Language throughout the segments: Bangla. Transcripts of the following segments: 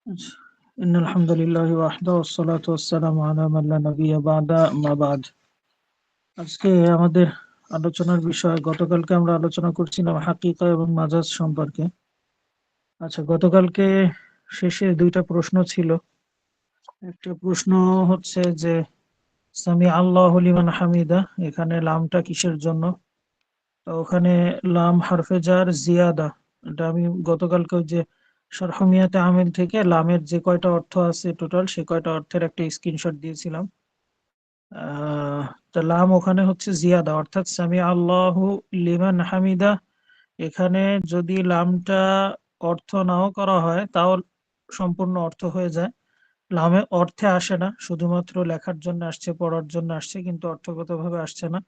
আচ্ছা। ইন্নাল হামদুলিল্লাহি ওয়াহদাহু ওয়াসসালাতু ওয়াসসালামু আলা মান লা নাবিয়্যা বা'দা আম্মা বা'দ। আজকে আমাদের আলোচনার বিষয়, গতকালকে আমরা আলোচনা করছিলাম হাকিকা এবং মাজাজ সম্পর্কে। আচ্ছা, গতকালকে শেষে দুইটা প্রশ্ন ছিল। একটা প্রশ্ন হচ্ছে যে সামি আল্লাহু লিমান হামিদা, এখানে লামটা কিসের জন্য? তো ওখানে লাম হারফে জার জিয়াদা। এটা আমি গতকালকে ওই যে শরহমিয়াতে আমিল থেকে লামের যে কয়টা অর্থ আছে টোটাল, সে কয়টা অর্থের একটা স্ক্রিনশট দিয়েছিলাম। আহ তা লাম ওখানে হচ্ছে জিয়াদা, অর্থাৎ সামি আল্লাহু লিমান হামিদা। এখানে যদি লামটা অর্থ নাও করা হয় তাও সম্পূর্ণ অর্থ হয়ে যায়। লামে অর্থে আসে না, শুধুমাত্র লেখার জন্য আসছে, পড়ার জন্য আসছে, কিন্তু অর্থগতভাবে আসছে না।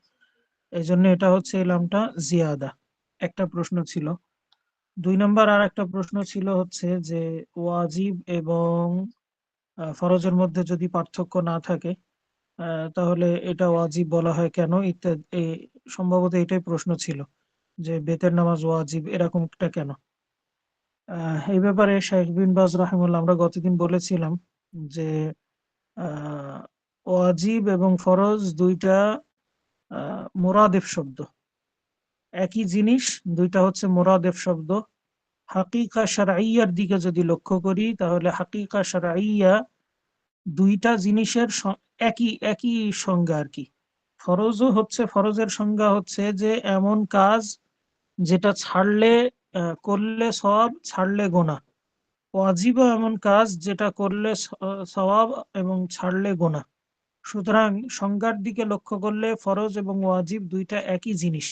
এই জন্য এটা হচ্ছে এই লামটা জিয়াদা। একটা প্রশ্ন ছিল। দুই নম্বর আর একটা প্রশ্ন ছিল হচ্ছে যে ওয়াজিব এবং ফরজের মধ্যে যদি পার্থক্য না থাকে, তাহলে এটা ওয়াজিব বলা হয় কেন ইত্যাদি। সম্ভবত এটাই প্রশ্ন ছিল যে বেতের নামাজ ওয়াজিব এরকমটা কেন। এই ব্যাপারে শেখ বিন বাজ রাহিমাহুল্লাহ আমরা গতদিন বলেছিলাম যে আহ, ওয়াজিব এবং ফরজ দুইটা মুরাদেফ শব্দ, একই জিনিস, দুইটা হচ্ছে মুরাদেফ শব্দ। হাকিকা শারঈয়ার দিকে যদি লক্ষ্য করি তাহলে হাকিকা শারঈয়া দুইটা জিনিসের একই একই সংজ্ঞা আর কি। ফরজও হচ্ছে, ফরজের সংজ্ঞা হচ্ছে যে এমন কাজ যেটা ছাড়লে করলে সওয়াব, ছাড়লে গোনা। ওয়াজিবও এমন কাজ যেটা করলে সওয়াব এবং ছাড়লে গোনা। সুতরাং সংজ্ঞার দিকে লক্ষ্য করলে ফরজ এবং ওয়াজিব দুইটা একই জিনিস।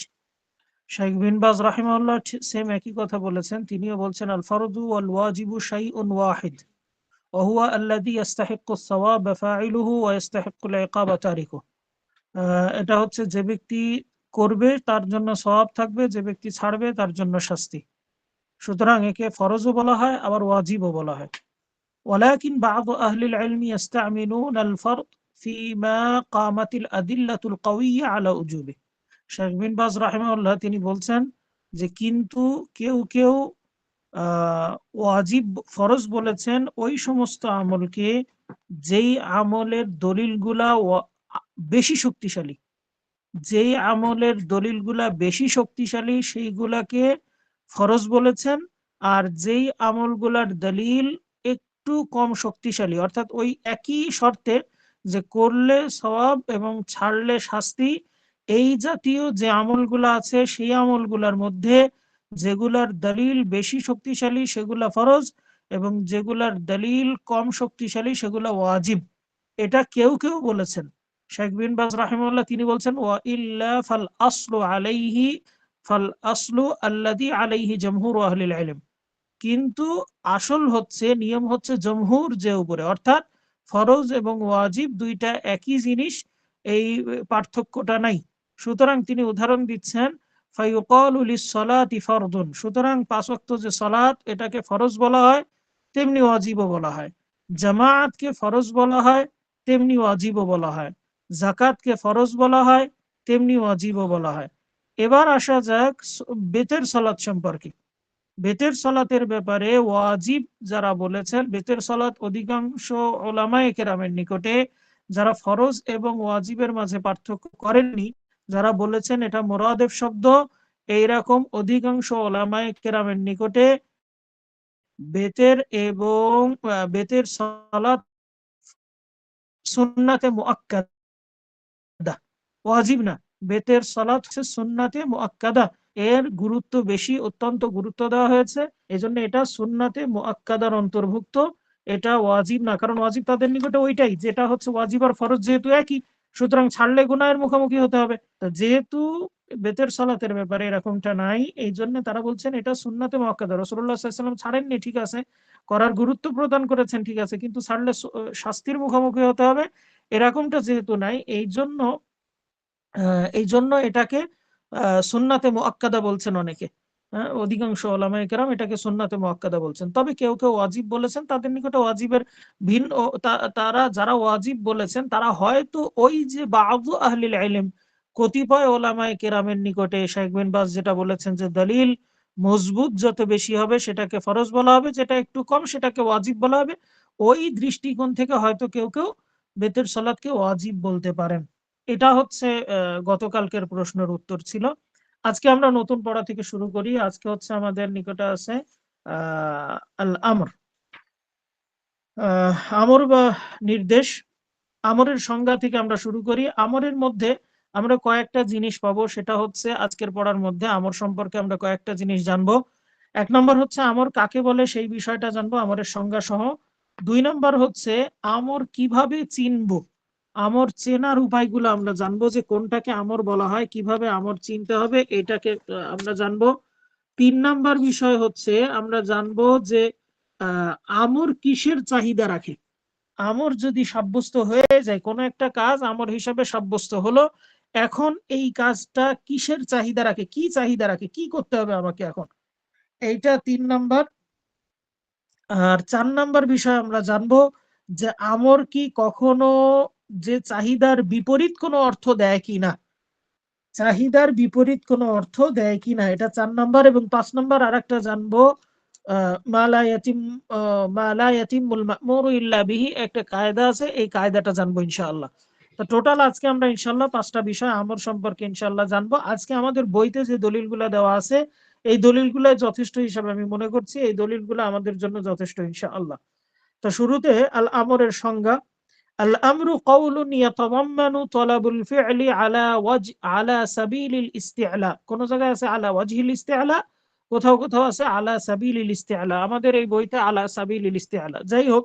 শাইখ বিন বাজ রাহিমাহুল্লাহ সেম একই কথা বলেছেন। তিনিও বলছেন আল ফরদু ওয়াল ওয়াজিবু শাইউন ওয়াহিদ ওয়া হুয়া আল্লাযী ইস্তাহিক্কু আস-সাওয়াব ফাইলুহু ওয়া ইস্তাহিক্কু আল-ইকাব তারিকুহু। এটা হচ্ছে যে ব্যক্তি করবে তার জন্য সওয়াব থাকবে, যে ব্যক্তি ছাড়বে তার জন্য শাস্তি। সুতরাং একে ফরজও বলা হয় আবার ওয়াজিবও বলা হয়। ওয়ালাকিন বা'দু আহলিল ইলমি ইস্তা'মিলুনা আল-ফরদ ফীমা কামাতিল আদিল্লাতুল কাওয়িয়্যা আলা উজুবিহি। শেখ বিন বাজ রাহিমাহুল্লাহ তিনি বলছেন যে কিন্তু কেউ কেউ ওয়াজিব ফরজ বলেছেন ওই সমস্ত আমলকে যেই আমলের দলিলগুলা বেশি শক্তিশালী, যেই আমলের দলিলগুলা বেশি শক্তিশালী সেইগুলাকে ফরজ বলেছেন। আর যেই আমলগুলার দলিল একটু কম শক্তিশালী, অর্থাৎ ওই একই শর্তে যে করলে সওয়াব এবং ছাড়লে শাস্তি, এই জাতীয় যে আমলগুলা আছে সেই আমলগুলার মধ্যে যেগুলার দলিল বেশি শক্তিশালী সেগুলা ফরজ, এবং যেগুলার দলিল কম শক্তিশালী সেগুলা ওয়াজিব। এটা কেউ কেউ বলেছেন। শেখ বিন বাজ রাহিমাহুল্লাহ তিনি বলছেন ওয়া ইল্লা ফাল আসলু আলাইহি, ফাল আসলু আল্লাযী আলাইহি জামহুর আহলিল ইলম। কিন্তু আসল হচ্ছে, নিয়ম হচ্ছে জমহুর যে উপরে, অর্থাৎ ফরজ এবং ওয়াজিব দুইটা একই জিনিস, এই পার্থক্যটা নাই। সুতরাং তিনি উদাহরণ দিচ্ছেন ফায়ুকালু লিস-সালাতি ফরদুন, সুতরাং পাঁচ ওয়াক্ত যে সালাত এটাকে ফরজ বলা হয় তেমনি ওয়াজিবও বলা হয়। জামাআতকে ফরজ বলা হয় তেমনি ওয়াজিবও বলা হয়। যাকাতকে ফরজ বলা হয় তেমনি ওয়াজিবও বলা হয়। এবার আসা যাক বেতের সালাত সম্পর্কে। বেতের সালাতের ব্যাপারে ওয়াজিব যারা বলেছেন, বেতের সালাত অধিকাংশ ওলামায়ে কেরামের নিকটে যারা ফরজ এবং ওয়াজিবের মাঝে পার্থক্য করেননি, যারা বলেছেন এটা মুরাদেফ শব্দ, এইরকম অধিকাংশ ওলামায়ে কেরামের নিকটে বেতের এবং বেতের সালাত সুন্নাতে মুআক্কাদা, ওয়াজিব না। বেতের সালাত হচ্ছে সুন্নাতে মুআক্কাদা, এর গুরুত্ব বেশি, অত্যন্ত গুরুত্ব দেওয়া হয়েছে। এজন্য এটা সুন্নাতে মুআক্কাদার অন্তর্ভুক্ত, এটা ওয়াজিব না। কারণ ওয়াজিব তাদের নিকটে ওইটাই যেটা হচ্ছে ওয়াজিব আর ফরজ যেহেতু একই, সুতরাং ছাড়লে গুনাহের মুখোমুখি হতে হবে। তো যেহেতু বেতের সালাতের ব্যাপারে এরকমটা নাই, এই জন্য তারা বলছেন এটা সুন্নাতে মুআক্কাদা। রাসূলুল্লাহ সাল্লাল্লাহু আলাইহি ওয়াসাল্লাম ছাড়েননি ঠিক আছে, করার গুরুত্ব প্রদান করেছেন ঠিক আছে, কিন্তু ছাড়লে শাস্তির মুখোমুখি হতে হবে, এরকমটা যেহেতু নাই, এই জন্য এটাকে সুন্নাতে মুআক্কাদা বলছেন অনেকে। অধিকাংশ ওলামায়ে কেরাম এটাকে সুন্নাতে মুআক্কাদা বলছেন। তবে কেউ কেউ ওয়াজিব বলেছেন, তাদের নিকটে ওয়াজিবের ভিন্ন, তারা যারা ওয়াজিব বলেছেন তারা হয়তো ওই যে বাযু আহলিল ইলম, কতিপয় ওলামায়ে কেরামের নিকটে শেখ বিন বাজ যেটা বলেছেন যে দলিল মজবুত যত বেশি হবে সেটাকে ফরজ বলা হবে, যেটা একটু কম সেটাকে ওয়াজিব বলা হবে। ওই দৃষ্টিকোণ থেকে হয়তো কেউ কেউ বেতের সালাতকে ওয়াজিব বলতে পারেন। এটা হচ্ছে গতকালকের প্রশ্নের উত্তর ছিল। আজকে আমরা নতুন পড়া থেকে শুরু করি। আজকে হচ্ছে আমাদের নিকটে আছে আল আমর। আমর বা নির্দেশ। আমরের সংজ্ঞা থেকে আমরা শুরু করি। আমরের মধ্যে আমরা কয়েকটা জিনিস পাবো, সেটা হচ্ছে আজকের পড়ার মধ্যে আমর সম্পর্কে আমরা কয়েকটা জিনিস জানবো। এক নম্বর হচ্ছে আমর কাকে বলে সেই বিষয়টা জানবো, আমরের সংজ্ঞা সহ। দুই নম্বর হচ্ছে আমর কিভাবে চিনবো, আমর চেনার উপায়গুলো আমরা জানবো, যে কোনটাকে আমর বলা হয়, কিভাবে আমর চিনতে হবে এটাকে আমরা জানবো। তিন নাম্বার বিষয় হচ্ছে আমরা জানবো যে আহ আমর কিসের চাহিদা রাখে। আমর যদি সাব্যস্ত হয়ে যায়, কোনো একটা কাজ আমর হিসাবে সাব্যস্ত হলো, এখন এই কাজটা কিসের চাহিদা রাখে, কি চাহিদা রাখে, কি করতে হবে আমাকে এখন, এইটা তিন নাম্বার। আর চার নাম্বার বিষয় আমরা জানবো যে আমর কি কখনো যে চাহিদার বিপরীত কোনো অর্থ দেয় কিনা, চাহিদার বিপরীত কোনো অর্থ দেয় কিনা, এটা 4 নাম্বার। এবং 5 নাম্বার আর একটা জানবো মা লা ইয়াতিমুল মা'মুরু ইল্লা বিহি, একটা কায়দা আছে, এই কায়দাটা জানবো ইনশাআল্লাহ। তো টোটাল আজকে আমরা ইনশাআল্লাহ 5টা বিষয় আমর সম্পর্কে ইনশাআল্লাহ জানবো। আজকে আমাদের বইতে যে দলিলগুলো দেওয়া আছে এই দলিলগুলো যথেষ্ট হিসাবে আমি মনে করছি, এই দলিলগুলো আমাদের জন্য যথেষ্ট ইনশাআল্লাহ। তো শুরুতে আল আমরের সংজ্ঞা। আল আমরু কওলুন ইয়াতাদাম্মানু তলাবুল ফি'লি আলা সাবিলিল ইস্তি'লা। কোন জায়গায় আছে আলা ওয়াজহিল ইস্তি'লা, কোথাও কোথাও আছে আলা সাবিলিল ইস্তি'লা। আমাদের এই বইতে আলা সাবিলিল ইস্তি'লা। যাই হোক,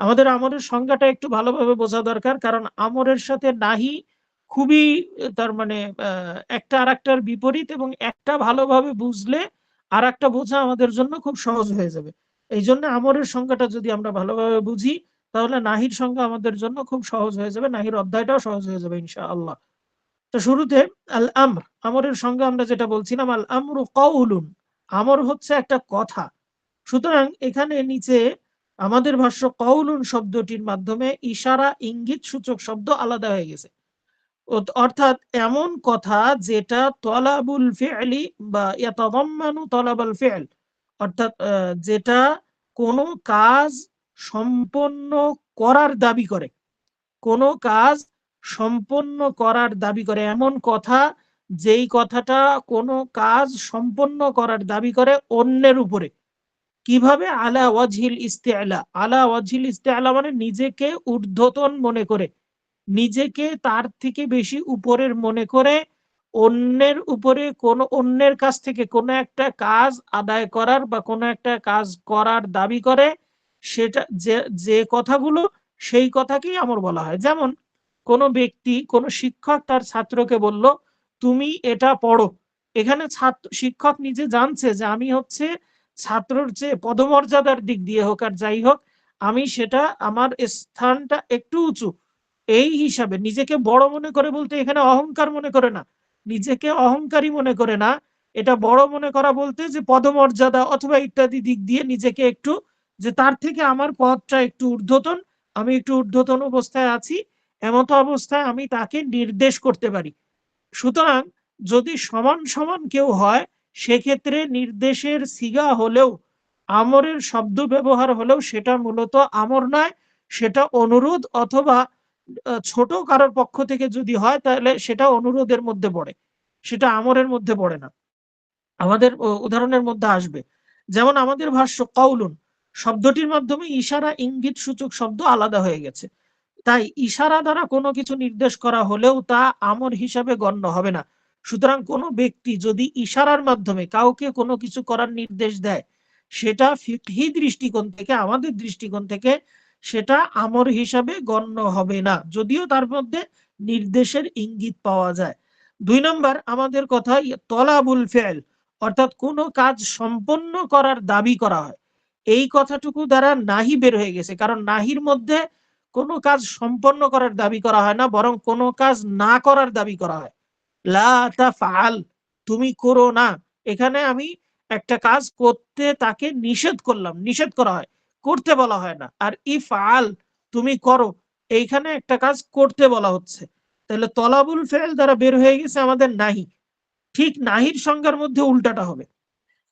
আমাদের আমরের সংজ্ঞাটা একটু ভালোভাবে বোঝা দরকার, কারণ আমরের সাথে নাহি খুবই তার মানে একটা আরেকটার বিপরীত, এবং একটা ভালোভাবে বুঝলে আর একটা বোঝা আমাদের জন্য খুব সহজ হয়ে যাবে। এই জন্য আমরের সংজ্ঞাটা যদি আমরা ভালোভাবে বুঝি, তাহলে নাহির সংজ্ঞা আমাদের জন্য খুব সহজ হয়ে যাবে, নাহির অধ্যায়টাও সহজ হয়ে যাবে ইনশাআল্লাহ। তো শুরুতে আল আমর, আমরের সংজ্ঞা আমরা যেটা বলছিলাম, আল আমরু কওলুন, আমর হচ্ছে একটা কথা। সুতরাং এখানে নিচে আমাদের ভাষ্য কওলুন শব্দটির মাধ্যমে ইশারা ইঙ্গিত সূচক শব্দ আলাদা হয়ে গেছে। অর্থাৎ এমন কথা যেটা তলাবুল ফি'লি বা ইয়াতাদাম্মানু তলাবাল ফি'ল, অর্থাৎ যেটা কোনো কাজ সম্পন্ন করার দাবি করে, কোনো কাজ সম্পন্ন করার দাবি করে, এমন কথা যেই কথাটা কোনো কাজ সম্পন্ন করার দাবি করে অন্যের উপরে। কিভাবে? আলা ওয়াজহিল ইস্তি'লা। আলা ওয়াজহিল ইস্তি'লা মানে নিজেকে ঊর্ধ্বতন মনে করে, নিজেকে তার থেকে বেশি উপরের মনে করে অন্যের উপরে অন্যের কাছ থেকে কোনো একটা কাজ আদায় করার বা কোনো একটা কাজ করার দাবি করে। সেটা যে যে কথাগুলো, সেই কথাকেই আমর বলা হয়। যেমন কোনো ব্যক্তি, কোনো শিক্ষক তার ছাত্রকে বলল তুমি এটা পড়ো। এখানে শিক্ষক নিজে জানছে যে আমি হচ্ছে ছাত্রর চেয়ে পদমর্যাদার দিক দিয়ে হোক আর যাই হোক, আমি সেটা আমার স্থানটা একটু উঁচু, এই হিসাবে নিজেকে বড় মনে করে, বলতে এখানে অহংকার মনে করে না, নিজেকে অহংকারী মনে করে না। এটা বড় মনে করা বলতে যে পদমর্যাদা অথবা ইত্যাদি দিক দিয়ে নিজেকে একটু, যে তার থেকে আমার পদটা একটু ঊর্ধ্বতন, আমি একটু ঊর্ধ্বতন অবস্থায় আছি, এমত অবস্থায় আমি তাকে নির্দেশ করতে পারি। সুতরাং যদি সমান সমান কেউ হয়, সেক্ষেত্রে নির্দেশের সিগা হলেও, আমরের শব্দ ব্যবহার হলেও সেটা মূলত আমর নয়, সেটা অনুরোধ, অথবা ছোট কারোর পক্ষ থেকে যদি হয় তাহলে সেটা অনুরোধের মধ্যে পড়ে, সেটা আমরের মধ্যে পড়ে না। আমাদের উদাহরণের মধ্যে আসবে, যেমন আমাদের ভাষ্য কওলুন শব্দটির মাধ্যমে ইশারা ইঙ্গিত সূচক শব্দ আলাদা হয়ে গেছে। তাই ইশারা দ্বারা কোনো কিছু নির্দেশ করা হলেও তা আমর হিসাবে গণ্য হবে না। সুতরাং কোনো ব্যক্তি যদি ইশারার মাধ্যমে কাউকে কোনো কিছু করার নির্দেশ দেয়, সেটা ফিকহি দৃষ্টিকোণ থেকে, আমাদের দৃষ্টিকোণ থেকে সেটা আমর হিসাবে গণ্য হবে না, যদিও তার মধ্যে নির্দেশের ইঙ্গিত পাওয়া যায়। দুই নম্বর আমাদের কথা তলাবুল ফেল, অর্থাৎ কোনো কাজ সম্পন্ন করার দাবি করা হয়, এই কথাটুকু দ্বারা নাহি বের হয়ে গেছে। কারণ নাহির মধ্যে কোনো কাজ সম্পন্ন করার দাবি করা হয় না, বরং কোনো কাজ না করার দাবি করা হয়। লা তাফআল, তুমি করো না। এখানে আমি একটা কাজ করতে তাকে নিষেধ করলাম, নিষেধ করা হয়, করতে বলা হয় না। আর ইফআল, তুমি করো, এইখানে একটা কাজ করতে বলা হচ্ছে। তাহলে তলাবুল ফেল দ্বারা বের হয়ে গেছে আমাদের নাহি। ঠিক নাহির সংজ্ঞার মধ্যে উল্টাটা হবে।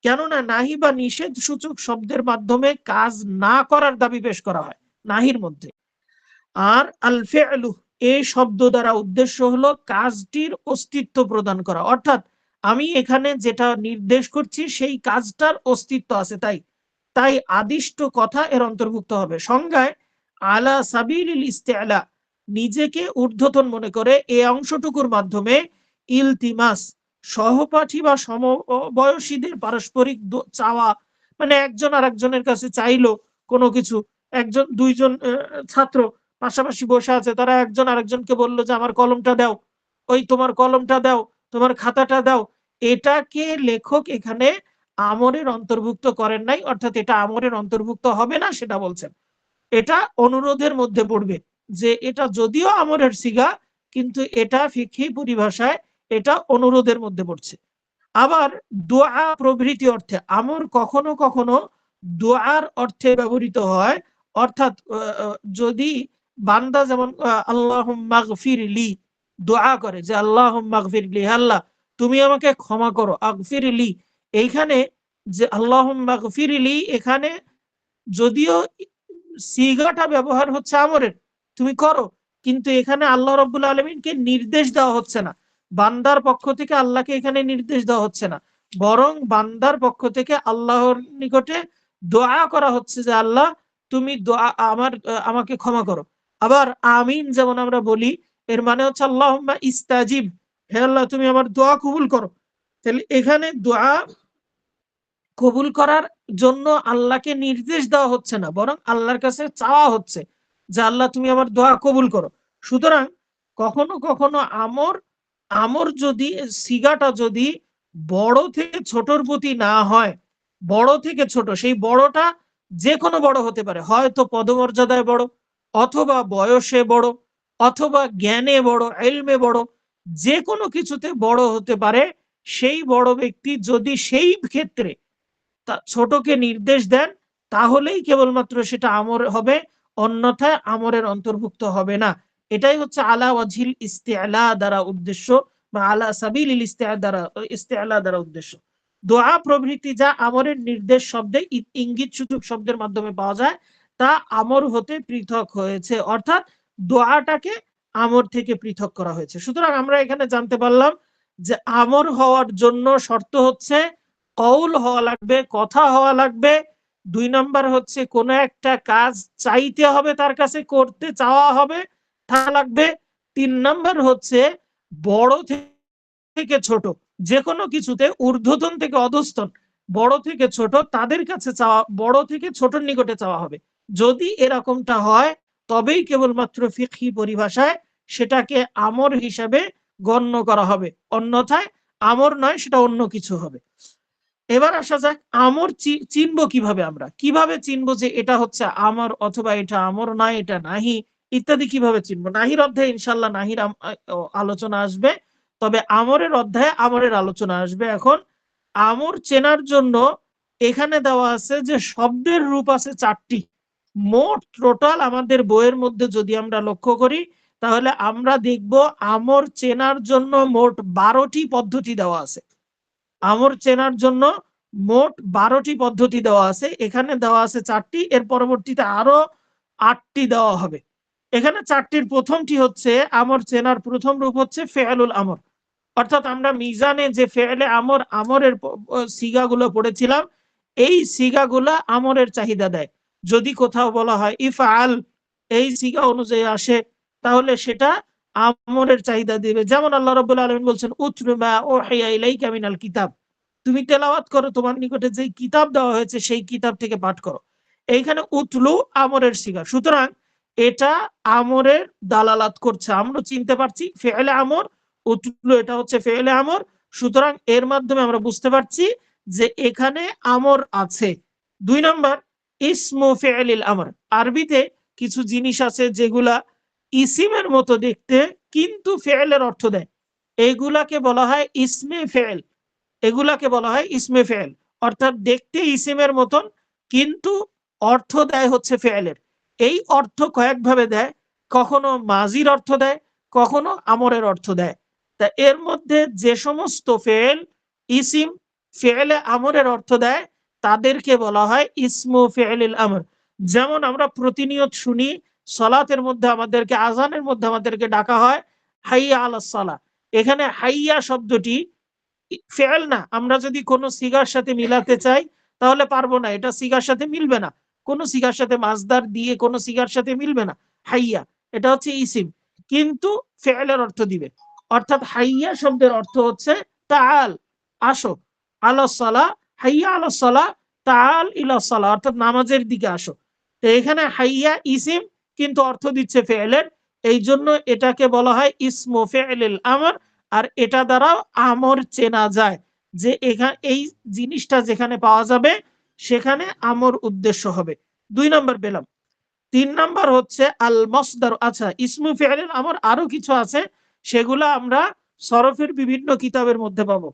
কেননা নাহি বা নিষেধ সূচক শব্দের মাধ্যমে কাজ না করার দাবি পেশ করা হয় নাহির মধ্যে। আর আল ফি'লু এই শব্দ দ্বারা উদ্দেশ্য হলো কাজটির অস্তিত্ব প্রদান করা, অর্থাৎ আমি এখানে যেটা নির্দেশ করছি সেই কাজটার অস্তিত্ব আছে, তাই তাই আদিষ্ট কথা এর অন্তর্ভুক্ত হবে। সংজ্ঞায় আলা সাবিলিল ইস্তিআলা নিজেকে ঊর্ধ্বতন মনে করে এই অংশটুকুর মাধ্যমে ইলতিমাস সহপাঠী বা সমবয়সীদের পারস্পরিক চাওয়া, মানে একজন আর একজনের কাছে চাইলো কোনো কিছু, একজন দুইজন ছাত্র পাশাপাশি বসে আছে, তারা একজন আরেকজনকে বললো যে আমার কলমটা দাও, ওই তোমার কলমটা দাও, তোমার খাতাটা দাও। এটাকে লেখক এখানে আমরের অন্তর্ভুক্ত করেন নাই, অর্থাৎ এটা আমরের অন্তর্ভুক্ত হবে না সেটা বলছেন, এটা অনুরোধের মধ্যে পড়বে। যে এটা যদিও আমরের সিগা, কিন্তু এটা ফিকহি পরিভাষায় এটা অনুরোধের মধ্যে পড়ছে। আবার দোয়া প্রভৃতি অর্থে আমর কখনো কখনো দোয়ার অর্থে ব্যবহৃত হয়, অর্থাৎ যদি বান্দা যেমন আল্লাহুম্মা গফিরলি দোয়া করে যে আল্লাহুম্মা গফিরলি, আল্লাহ তুমি আমাকে ক্ষমা করো, আগফিরলি এইখানে যে আল্লাহুম্মা গফিরলি এখানে যদিও সিগাটা ব্যবহার হচ্ছে আমরের, তুমি করো, কিন্তু এখানে আল্লাহ রাব্বুল আলামিনকে নির্দেশ দেওয়া হচ্ছে না, বান্দার পক্ষ থেকে আল্লাহকে এখানে নির্দেশ দেওয়া হচ্ছে না, বরং বান্দার পক্ষ থেকে আল্লাহর নিকটে দোয়া করা হচ্ছে যে আল্লাহ তুমি দোয়া আমাকে ক্ষমা করো। আবার আমিন যেমন আমরা বলি, এর মানে হচ্ছে আল্লাহুম্মা ইস্তাজিব, হে আল্লাহ তুমি আমার দোয়া কবুল করো। তাহলে এখানে দোয়া কবুল করার জন্য আল্লাহকে নির্দেশ দেওয়া হচ্ছে না, বরং আল্লাহর কাছে চাওয়া হচ্ছে যে আল্লাহ তুমি আমার দোয়া কবুল করো। সুতরাং কখনো কখনো আমর আমর যদি সিগাটা যদি বড় থেকে ছোটর প্রতি না হয়, বড় থেকে ছোট, সেই বড়টা যে কোনো বড় হতে পারে, হয়তো পদমর্যাদায় বড়, অথবা বয়সে বড়, অথবা জ্ঞানে বড়, ইলমে বড়, যে কোনো কিছুতে বড় হতে পারে। সেই বড় ব্যক্তি যদি সেই ক্ষেত্রে ছোটকে নির্দেশ দেন, তাহলেই কেবলমাত্র সেটা আমর হবে, অন্যথায় আমরের অন্তর্ভুক্ত হবে না। এটাই হচ্ছে আলা ওয়াজহিল ইস্তিআলা দ্বারা উদ্দেশ্য, বা আলা সাবিলিল ইস্তিআলা দ্বারা উদ্দেশ্য। দোয়া প্রভৃতি যা আমরের নির্দেশ শব্দে ইঙ্গিত সূচক শব্দের মাধ্যমে পাওয়া যায়, তা আমর হতে পৃথক হয়েছে, অর্থাৎ দোয়াটাকে আমর থেকে পৃথক করা হয়েছে। সুতরাং আমরা এখানে জানতে পারলাম যে আমর হওয়ার জন্য শর্ত হচ্ছে কৌল হওয়া লাগবে, কথা হওয়া লাগবে। ২ নাম্বার হচ্ছে কোনো একটা কাজ চাইতে হবে, তার কাছে করতে চাওয়া হবে, তা লাগবে। ৩ নাম্বার হচ্ছে বড় থেকে ছোট যে কোনো কিছুতে ঊর্ধ্বতন থেকে অধস্তন, বড় থেকে ছোট তাদের কাছে চাওয়া, বড় থেকে ছোটর নিকটে চাওয়া হবে। যদি এরকমটা হয় তবেই কেবলমাত্র ফিকহি পরিভাষায় সেটাকে আমর হিসাবে গণ্য করা হবে, অন্যথায় আমর নয়, সেটা অন্য কিছু হবে। এবার আসা যাক আমর চিনবো কিভাবে, আমরা কিভাবে চিনবো যে এটা হচ্ছে আমর অথবা এটা আমর নয়, এটা নাহি ইত্যাদি কিভাবে চিনবো। নাহির অধ্যায়ে ইনশাল্লাহ নাহির আলোচনা আসবে, তবে আমরের অধ্যায়ে আমরের আলোচনা আসবে। এখন আমর চেনার জন্য এখানে দেওয়া আছে যে শব্দের রূপ আছে 4টি। মোট টোটাল আমাদের বইয়ের মধ্যে যদি আমরা লক্ষ্য করি, তাহলে আমরা দেখব আমর চেনার জন্য মোট 12টি পদ্ধতি দেওয়া আছে। আমর চেনার জন্য মোট 12টি পদ্ধতি দেওয়া আছে, এখানে দেওয়া আছে 4টি, এর পরবর্তীতে আরো 8টি দেওয়া হবে। এখানে 4টির প্রথমটি হচ্ছে আমর চেনার প্রথম রূপ হচ্ছে ফেআলুল আমর, অর্থাৎ আমরা মিজানে যে ফেলে আমর আমরের সিগাগুলো পড়েছিলাম, এই সিগাগুলা আমরের চাহিদা দেয়। যদি কোথাও বলা হয় ইফআল, এই সিগা অনুযায়ী আসে, তাহলে সেটা আমরের চাহিদা দিবে। যেমন আল্লাহ রাব্বুল আলামিন বলছেন উতলু মা উহিয়া ইলাইকা মিনাল কিতাব, তুমি তেলাওয়াত করো, তোমার নিকটে যে কিতাব দেওয়া হয়েছে সেই কিতাব থেকে পাঠ করো। এইখানে উতলু আমরের সিগা, সুতরাং এটা আমরের দালালাত করছে। আমরা চিনতে পারছি ফেলে আমর, উতলু এটা হচ্ছে ফেলে আমর, সুতরাং এর মাধ্যমে আমরা বুঝতে পারছি যে এখানে আমর আছে। 2 নম্বর ইসমু ফিআলিল আমর, আরবিতে কিছু জিনিস আছে যেগুলা ইসিমের মতো দেখতে কিন্তু ফেলের অর্থ দেয়, এগুলাকে বলা হয় ইসমে ফেল, এগুলাকে বলা হয় ইসমে ফেল, অর্থাৎ দেখতে ইসিমের মতন কিন্তু অর্থ দেয় হচ্ছে ফেলের। এই অর্থ কয়েকভাবে দেয়, কখনো মাজির অর্থ দেয়, কখনো আমরের অর্থ দেয়। তা এর মধ্যে যে সমস্ত ফেল ইসিম ফি'লে আমরের অর্থ দেয় তাদেরকে বলা হয় ইসমু ফি'লিল আমর। যেমন আমরা প্রতিনিয়ত শুনি সালাতের মধ্যে আমাদেরকে, আযানের মধ্যে আমাদেরকে ডাকা হয় হাইয়া আলাস সালাহ। এখানে হাইয়া শব্দটি ফেল না। আমরা যদি কোনো সিগার সাথে মিলাতে চাই তাহলে পারবো না, এটা সিগার সাথে মিলবে না। কোনো সিগার সাথে মাসদার দিয়ে কোনো সিগার সাথে মিলবে না। হাইয়া এটা হচ্ছে ইসিম, কিন্তু ফেলের অর্থ দিবে। অর্থাৎ হাইয়া শব্দের অর্থ হচ্ছে তাআল, আসো, আলাস সালাহ, হাইয়া আলাস সালাহ, তাআল ইলাস সালাহ, অর্থাৎ নামাজের দিকে আসো। তো এখানে হাইয়া ইসিম কিন্তু অর্থ দিচ্ছে ফেলের, এই জন্য এটাকে বলা হয় ইসমু ফি'লিল আমর। আর এটা দ্বারাও আমর চেনা যায় যে এখানে এই জিনিসটা যেখানে পাওয়া যাবে সেখানে আমর উদ্দেশ্য হবে। 2 নাম্বার পেলাম। 3 নাম্বার হচ্ছে আল মাসদার। আচ্ছা, ইসমু ফি'লিল আমর আরো কিছু আছে, সেগুলো আমরা সরফের বিভিন্ন কিতাবের মধ্যে পাবো।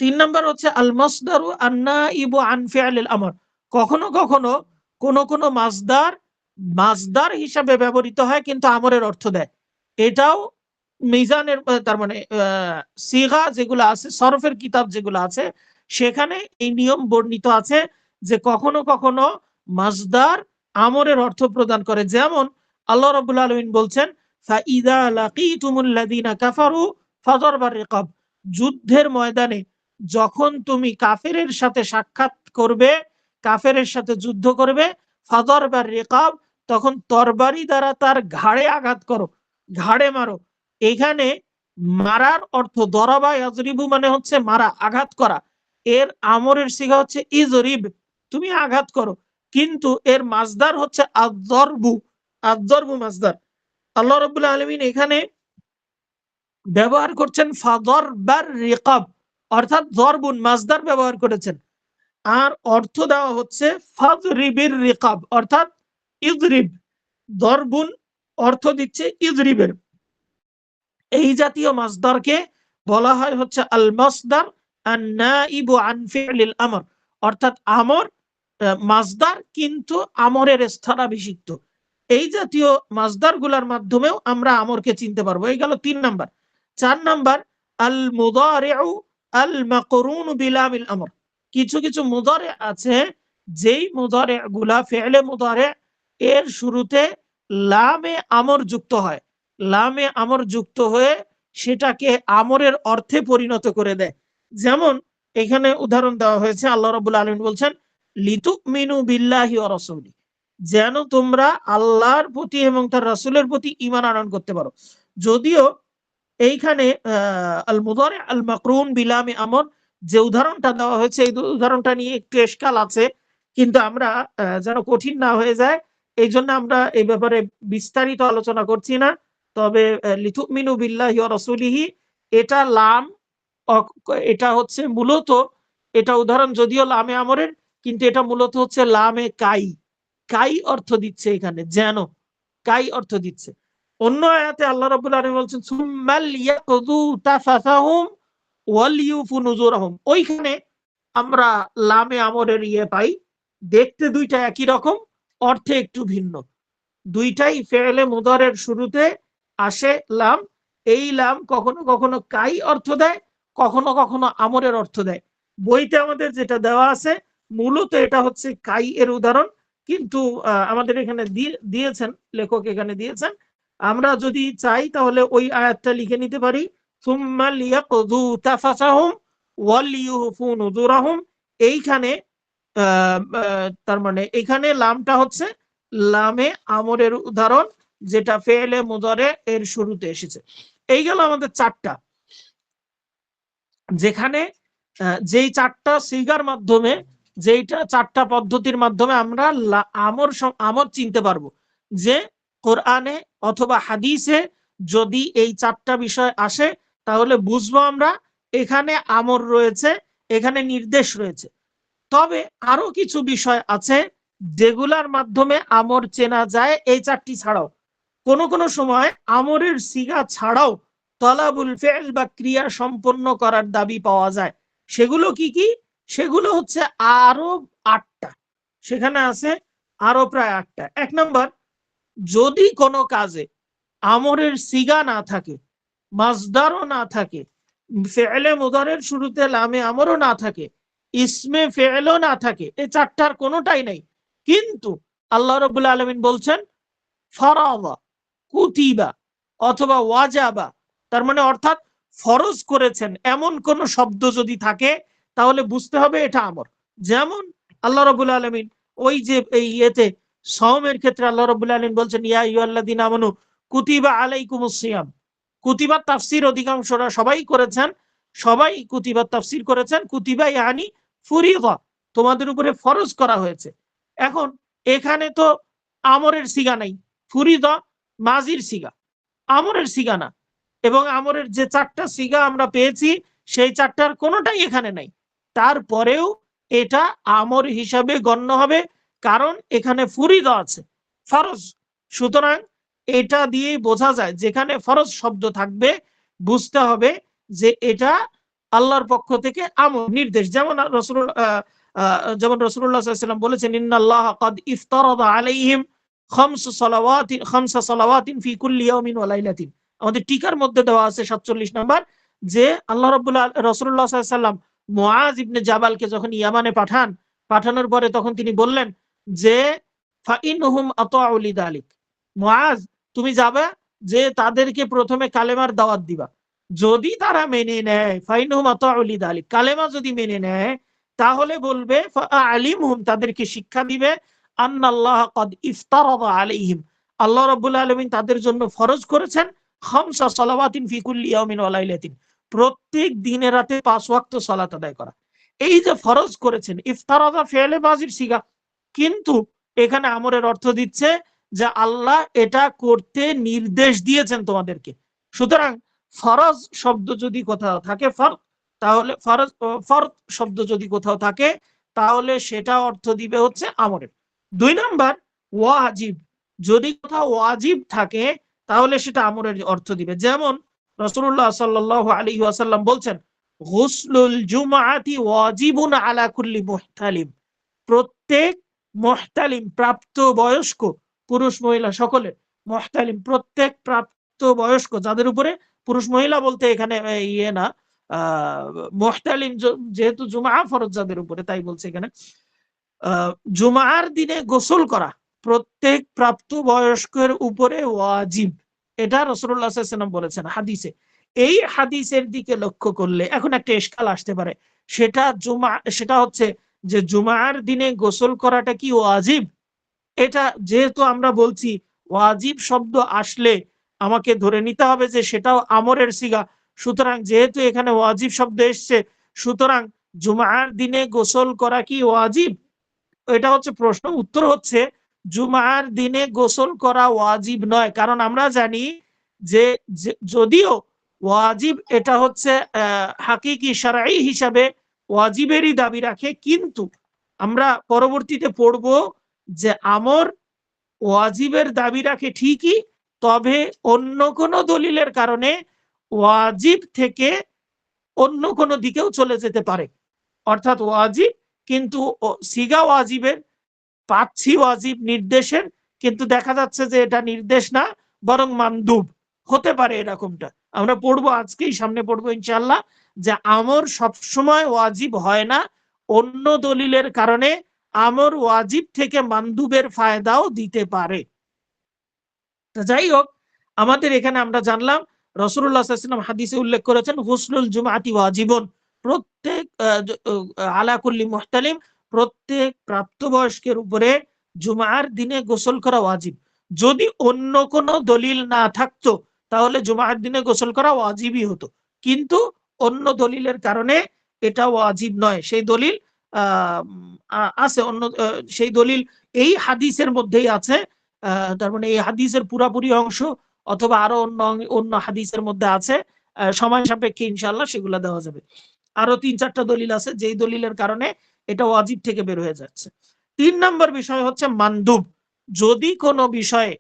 3 নাম্বার হচ্ছে আল মাসদারু আন-নাইবু আন ফি'লিল আমর। কখনো কখনো কোন মাসদার হিসাবে ব্যবহৃত হয় কিন্তু আমরের অর্থ দেয়। এটাও মিজানের তার মানে সিগা যেগুলো আছে, সরফের কিতাব যেগুলো আছে, সেখানে এই নিয়ম বর্ণিত আছে যে কখনো কখনো মাসদার আমরের অর্থ প্রদান করে। যেমন আল্লাহ রাব্বুল আলামিন বলছেন ফাইদা লাকিতুমুল্লাযিনা কাফারু ফাদরবার রিকাব। যুদ্ধের ময়দানে যখন তুমি কাফেরের সাথে সাক্ষাৎ করবে, কাফেরের সাথে যুদ্ধ করবে, ফাদরবার রিকাব, তখন তরবারি দ্বারা তার ঘাড়ে আঘাত করো, ঘাড়ে মারো। এখানে মারার অর্থ দরাবা ইয়াজরিবু মানে হচ্ছে মারা, আঘাত করা। এর আমরের সিগা হচ্ছে ইজরিব, তুমি আঘাত করো। কিন্তু এর মাসদার হচ্ছে আয-যরবু, আয-যরবু মাসদার। আল্লাহ রাব্বুল আলামিন এখানে ব্যবহার করছেন ফাদরবার রিকাব, অর্থাৎ যরবুন মাসদার ব্যবহার করেছেন। আর অর্থ দেওয়া হচ্ছে ফাদরিবির রিকাব, অর্থাৎ ইজরিব। দরবুন অর্থ দিচ্ছে ইজরিবের। এই জাতীয় মাসদারকে বলা হয় হচ্ছে আল মাসদার আন-নাইবু আন ফি'লিল আমর, অর্থাৎ আমর মাসদার কিন্তু আমরের স্থলাভিষিক্ত। এই জাতীয় মাসদার গুলার মাধ্যমেও আমরা আমরকে চিনতে পারবো। এই গেল 3 নাম্বার। 4 নাম্বার আল মুদারিউ আল মাকরুন বিলামিল আমর। কিছু কিছু মুদারি আছে যেই মুদারি গুলা ফি'লে মুদারি এর শুরুতে লামে আমর যুক্ত হয়, লামে আমর যুক্ত হয়ে সেটাকে আমরের অর্থে পরিণত করে দেয়। যেমন এখানে উদাহরণ দেওয়া হয়েছে, আল্লাহ রাব্বুল আলামিন বলছেন লিতুমিনু বিল্লাহি ওয়া রাসূলি, যেন তোমরা আল্লাহর প্রতি এবং তার রাসূলের প্রতি ঈমান আনয়ন করতে পারো। যদিও এইখানে আল মুদারি আল মাকরুন বিলামে আমর যে উদাহরণটা দেওয়া হয়েছে, এই উদাহরণটা নিয়ে একটু এশকাল আছে, কিন্তু আমরা যেন কঠিন না হয়ে যায় এই জন্য আমরা এই ব্যাপারে বিস্তারিত আলোচনা করছি না। তবে লিতুমিনু বিল্লাহি ওয়া রাসূলিহি, এটা লাম, এটা হচ্ছে মূলত, এটা উদাহরণ যদিও লামে আমরের, কিন্তু এটা মূলত হচ্ছে লামে কাই, কাই অর্থ দিচ্ছে এখানে, যেন কাই অর্থ দিচ্ছে। অন্য আয়াতে আল্লাহ রাব্বুল আলামিন বলছেন সুম্মাল ইয়াকযু তাফাসাহুম ওয়ালিউফু নুজুরহুম। ওইখানে আমরা লামে আমরের পাই, দেখতে দুইটা একই রকম, অর্থে একটু ভিন্ন। দুইটাই ফেলে মুদারের শুরুতে আসে লাম। এই লাম কখনো কখনো কাই অর্থ দেয়, কখনো কখনো আমরের অর্থ দেয়। বইতে আমাদের যেটা দেওয়া আছে মূলত এটা হচ্ছে কাই এর উদাহরণ, কিন্তু আমাদের এখানে দিয়েছেন, লেখক এখানে দিয়েছেন। আমরা যদি চাই তাহলে ওই আয়াতটা লিখে নিতে পারি, সুম্মা লিয়াকযু তাফাসাহুম ওয়ালিউফু নুজুরহুম। এইখানে তার মানে এখানে লামটা হচ্ছে লামে আমরের উদাহরণ, যেটা ফেলে মুদারে এর শুরুতে এসেছে। এই গেল আমাদের 4টা, যেখানে যেই 4টা সিগার মাধ্যমে, যেইটা 4টা পদ্ধতির মাধ্যমে আমরা আমর চিনতে পারবো যে কোরআনে অথবা হাদিসে যদি এই 4টা বিষয় আসে তাহলে বুঝবো আমরা এখানে আমর রয়েছে, এখানে নির্দেশ রয়েছে। তবে আরো কিছু বিষয় আছে যেগুলার মাধ্যমে আমর চেনা যায় এই 4টি ছাড়াও। কোন সময় আমরের সিগা ছাড়াও তলাবুল ফেল বা ক্রিয়া সম্পন্ন করার দাবি পাওয়া যায়। সেগুলো কি কি? সেগুলো হচ্ছে আরো 8টা, সেখানে আছে আরো প্রায় 8টা। 1 নাম্বার, যদি কোনো কাজে আমরের সিগা না থাকে, মাসদারও না থাকে, ফেলে মুদারের শুরুতে লামে আমরও না থাকে, ইসমে ফেলও না থাকে, এই চারটার কোনোটাই নেই, কিন্তু আল্লাহ রাব্বুল আলামিন বলছেন ফারাদা, কুতিবা অথবা ওয়াজাবা, তার মানে অর্থাৎ ফরজ করেছেন এমন কোন শব্দ যদি থাকে তাহলে বুঝতে হবে এটা আমর। যেমন আল্লাহ রাব্বুল আলামিন ওই যে এই ইয়েতে সাওমের ক্ষেত্রে আল্লাহ রাব্বুল আলামিন বলছেন ইয়া আইয়ুহাল্লাযীনা আমানু কুতিবা আলাইকুমুস সিয়াম। কুতিবা তাফসীর অধিকাংশরা সবাই করেছেন, সবাই কুতিবা তাফসীর করেছেন কুতিবা ইয়ানি ফুরিদা, তোমাদের উপরে ফরজ করা হয়েছে। এখন এখানে তো আমরের সিগা নাই, ফুরিদা মাজির সিগা, আমরের সিগা না, এবং আমরের যে চারটা সিগা আমরা পেয়েছি সেই চারটার কোনোটাই এখানে নাই, তারপরেও এটা আমর হিসাবে গণ্য হবে, কারণ এখানে ফুরিদা আছে, ফরজ। সুতরাং এটা দিয়েই বোঝা যায় যেখানে ফরজ শব্দ থাকবে বুঝতে হবে যে এটা আল্লাহর পক্ষ থেকে আমর, নির্দেশ। যেমন যেমন রাসূলুল্লাহ সাল্লাল্লাহু আলাইহি ওয়াসাল্লাম বলেছেন ইন্নাল্লাহা ক্বাদ ইফতারাদা আলাইহিম খামসা সালাওয়াতিন ফি কুল্লি ইয়াউমিন ওয়া লাইলাতিন। আমাদের টিকার মধ্যে দেওয়া আছে 47 নাম্বার, যে আল্লাহ রাসূলুল্লাহ সাল্লাল্লাহু আলাইহি ওয়াসাল্লাম মুআজ ইবনে জাবালকে যখন ইয়ামানে পাঠানোর পরে তখন তিনি বললেন যে ফাইনহুম আতাউ লিযালিক, মুআজ তুমি যাবে যে তাদেরকে প্রথমে কালেমার দাওয়াত দিবা, যদি তারা মেনে নেয় ফাইনহুম আতাউ লিযালিক, কালেমা যদি মেনে নেয় তাহলে বলবে ফাআলিমহুম, তাদেরকে শিক্ষা দিবে আন্নাল্লাহ ক্বাদ ইফতারাদা আলাইহিম, আল্লাহ রাব্বুল আলামিন তাদের জন্য ফরজ করেছেন খামসা সালাওয়াতিন ফি কুল্লি ইয়াউমিন ওয়া লাইলাতিন, প্রত্যেক দিনে রাতে 5 ওয়াক্ত সালাত আদায় করা। এই যে ফরজ করেছেন, ইফতারাদা ফি'লে মাজির সিগা, কিন্তু এখানে আমরের অর্থ দিচ্ছে যে আল্লাহ এটা করতে নির্দেশ দিয়েছেন তোমাদেরকে। সুতরাং ফরজ শব্দ যদি কোথাও থাকে, তাহলে ফরজ শব্দ যদি কোথাও থাকে তাহলে সেটা অর্থ দিবে হচ্ছে আমরের। 2 নাম্বার ওয়াজিব, যদি কোথাও ওয়াজিব থাকে তাহলে সেটা আমরের অর্থ দিবে। যেমন রাসূলুল্লাহ সাল্লাল্লাহু আলাইহি ওয়াসাল্লাম বলছেন গুসলুল জুমআতি ওয়াজিবুন আলা কুল্লি মুহতালিম, প্রত্যেক মুহতালিম প্রাপ্ত বয়স্ক পুরুষ মহিলা সকলে, মুহতালিম প্রত্যেক প্রাপ্ত বয়স্ক, যাদের উপরে পুরুষ মহিলা বলতে এখানে ইয়ে না, মুহতালিম যেহেতু জুমআ ফরজ যাদের উপরে তাই বলছে এখানে, জুমার দিনে গোসল করা প্রত্যেক প্রাপ্ত বয়স্কের উপরে ওয়াজিব, এটা রাসূলুল্লাহ সাল্লাল্লাহু আলাইহি ওয়াসাল্লাম বলেছেন হাদিসে। এই হাদিসের দিকে লক্ষ্য করলে এখন একটা ইশকাল আসতে পারে, সেটা হচ্ছে যে জুমার দিনে গোসল করাটা কি ওয়াজিব? এটা যেহেতু আমরা বলছি ওয়াজিব শব্দ আসলে আমাকে ধরে নিতে হবে যে সেটাও আমরের সিগা, সুতরাং যেহেতু এখানে ওয়াজিব শব্দ এসছে সুতরাং জুমার দিনে গোসল করা কি ওয়াজিব? এটা হচ্ছে প্রশ্ন। উত্তর হচ্ছে জুমার দিনে গোসল করা ওয়াজিব নয়, কারণ আমরা জানি যে যদিও ওয়াজিব এটা হচ্ছে হাকিকি শারঈ হিসাবে ওয়াজিবেরই দাবি রাখে, কিন্তু আমরা পরবর্তীতে পড়ব যে আমর ওয়াজিবের দাবি রাখে ঠিকই, তবে অন্য কোনো দলিলের কারণে ওয়াজিব থেকে অন্য কোনো দিকেও চলে যেতে পারে। অর্থাৎ ওয়াজিব কিন্তু সিগা ওয়াজিবের, পাচ্ছি ওয়াজিব নির্দেশের, কিন্তু দেখা যাচ্ছে যে এটা নির্দেশ না বরং মানদুব হতে পারে, এরকমটা আমরা পড়বো আজকেই, সামনে পড়বো ইনশাআল্লাহ, যে আমর সবসময় ওয়াজিব হয় না, অন্য দলিলের কারণে আমর ওয়াজিব থেকে মানদুবের ফায়দাও দিতে পারে। যাই হোক, আমাদের এখানে আমরা জানলাম রাসূলুল্লাহ সাল্লাল্লাহু আলাইহি ওয়াসাল্লাম হাদিসে উল্লেখ করেছেন গুসলুল জুমআতি ওয়াজিবুন, প্রত্যেক আলা কুল্লি মুহতালিম, প্রত্যেক প্রাপ্তবয়স্কের উপরে জুমার দিনে গোসল করা ওয়াজিব। যদি অন্য কোনো দলিল না থাকতো তাহলে জুমার দিনে গোসল করা ওয়াজিবই হতো, কিন্তু অন্য দলিলের কারণে এটা ওয়াজিব নয়। সেই দলিল আছে, অন্য সেই দলিল এই হাদিসের মধ্যেই আছে। তার মানে এই হাদিসের পুরাপুরি অংশ অথবা আরো অন্য হাদিসের মধ্যে আছে, সময় সাপেক্ষে ইনশাআল্লাহ সেগুলো দেওয়া যাবে। আরো 3-4টা দলিল আছে যেই দলিলের কারণে এটা ওয়াজিব থেকে বের হয়ে যাচ্ছে। 3 নম্বর বিষয় হচ্ছে মানদুব। যদি কোনো বিষয়ে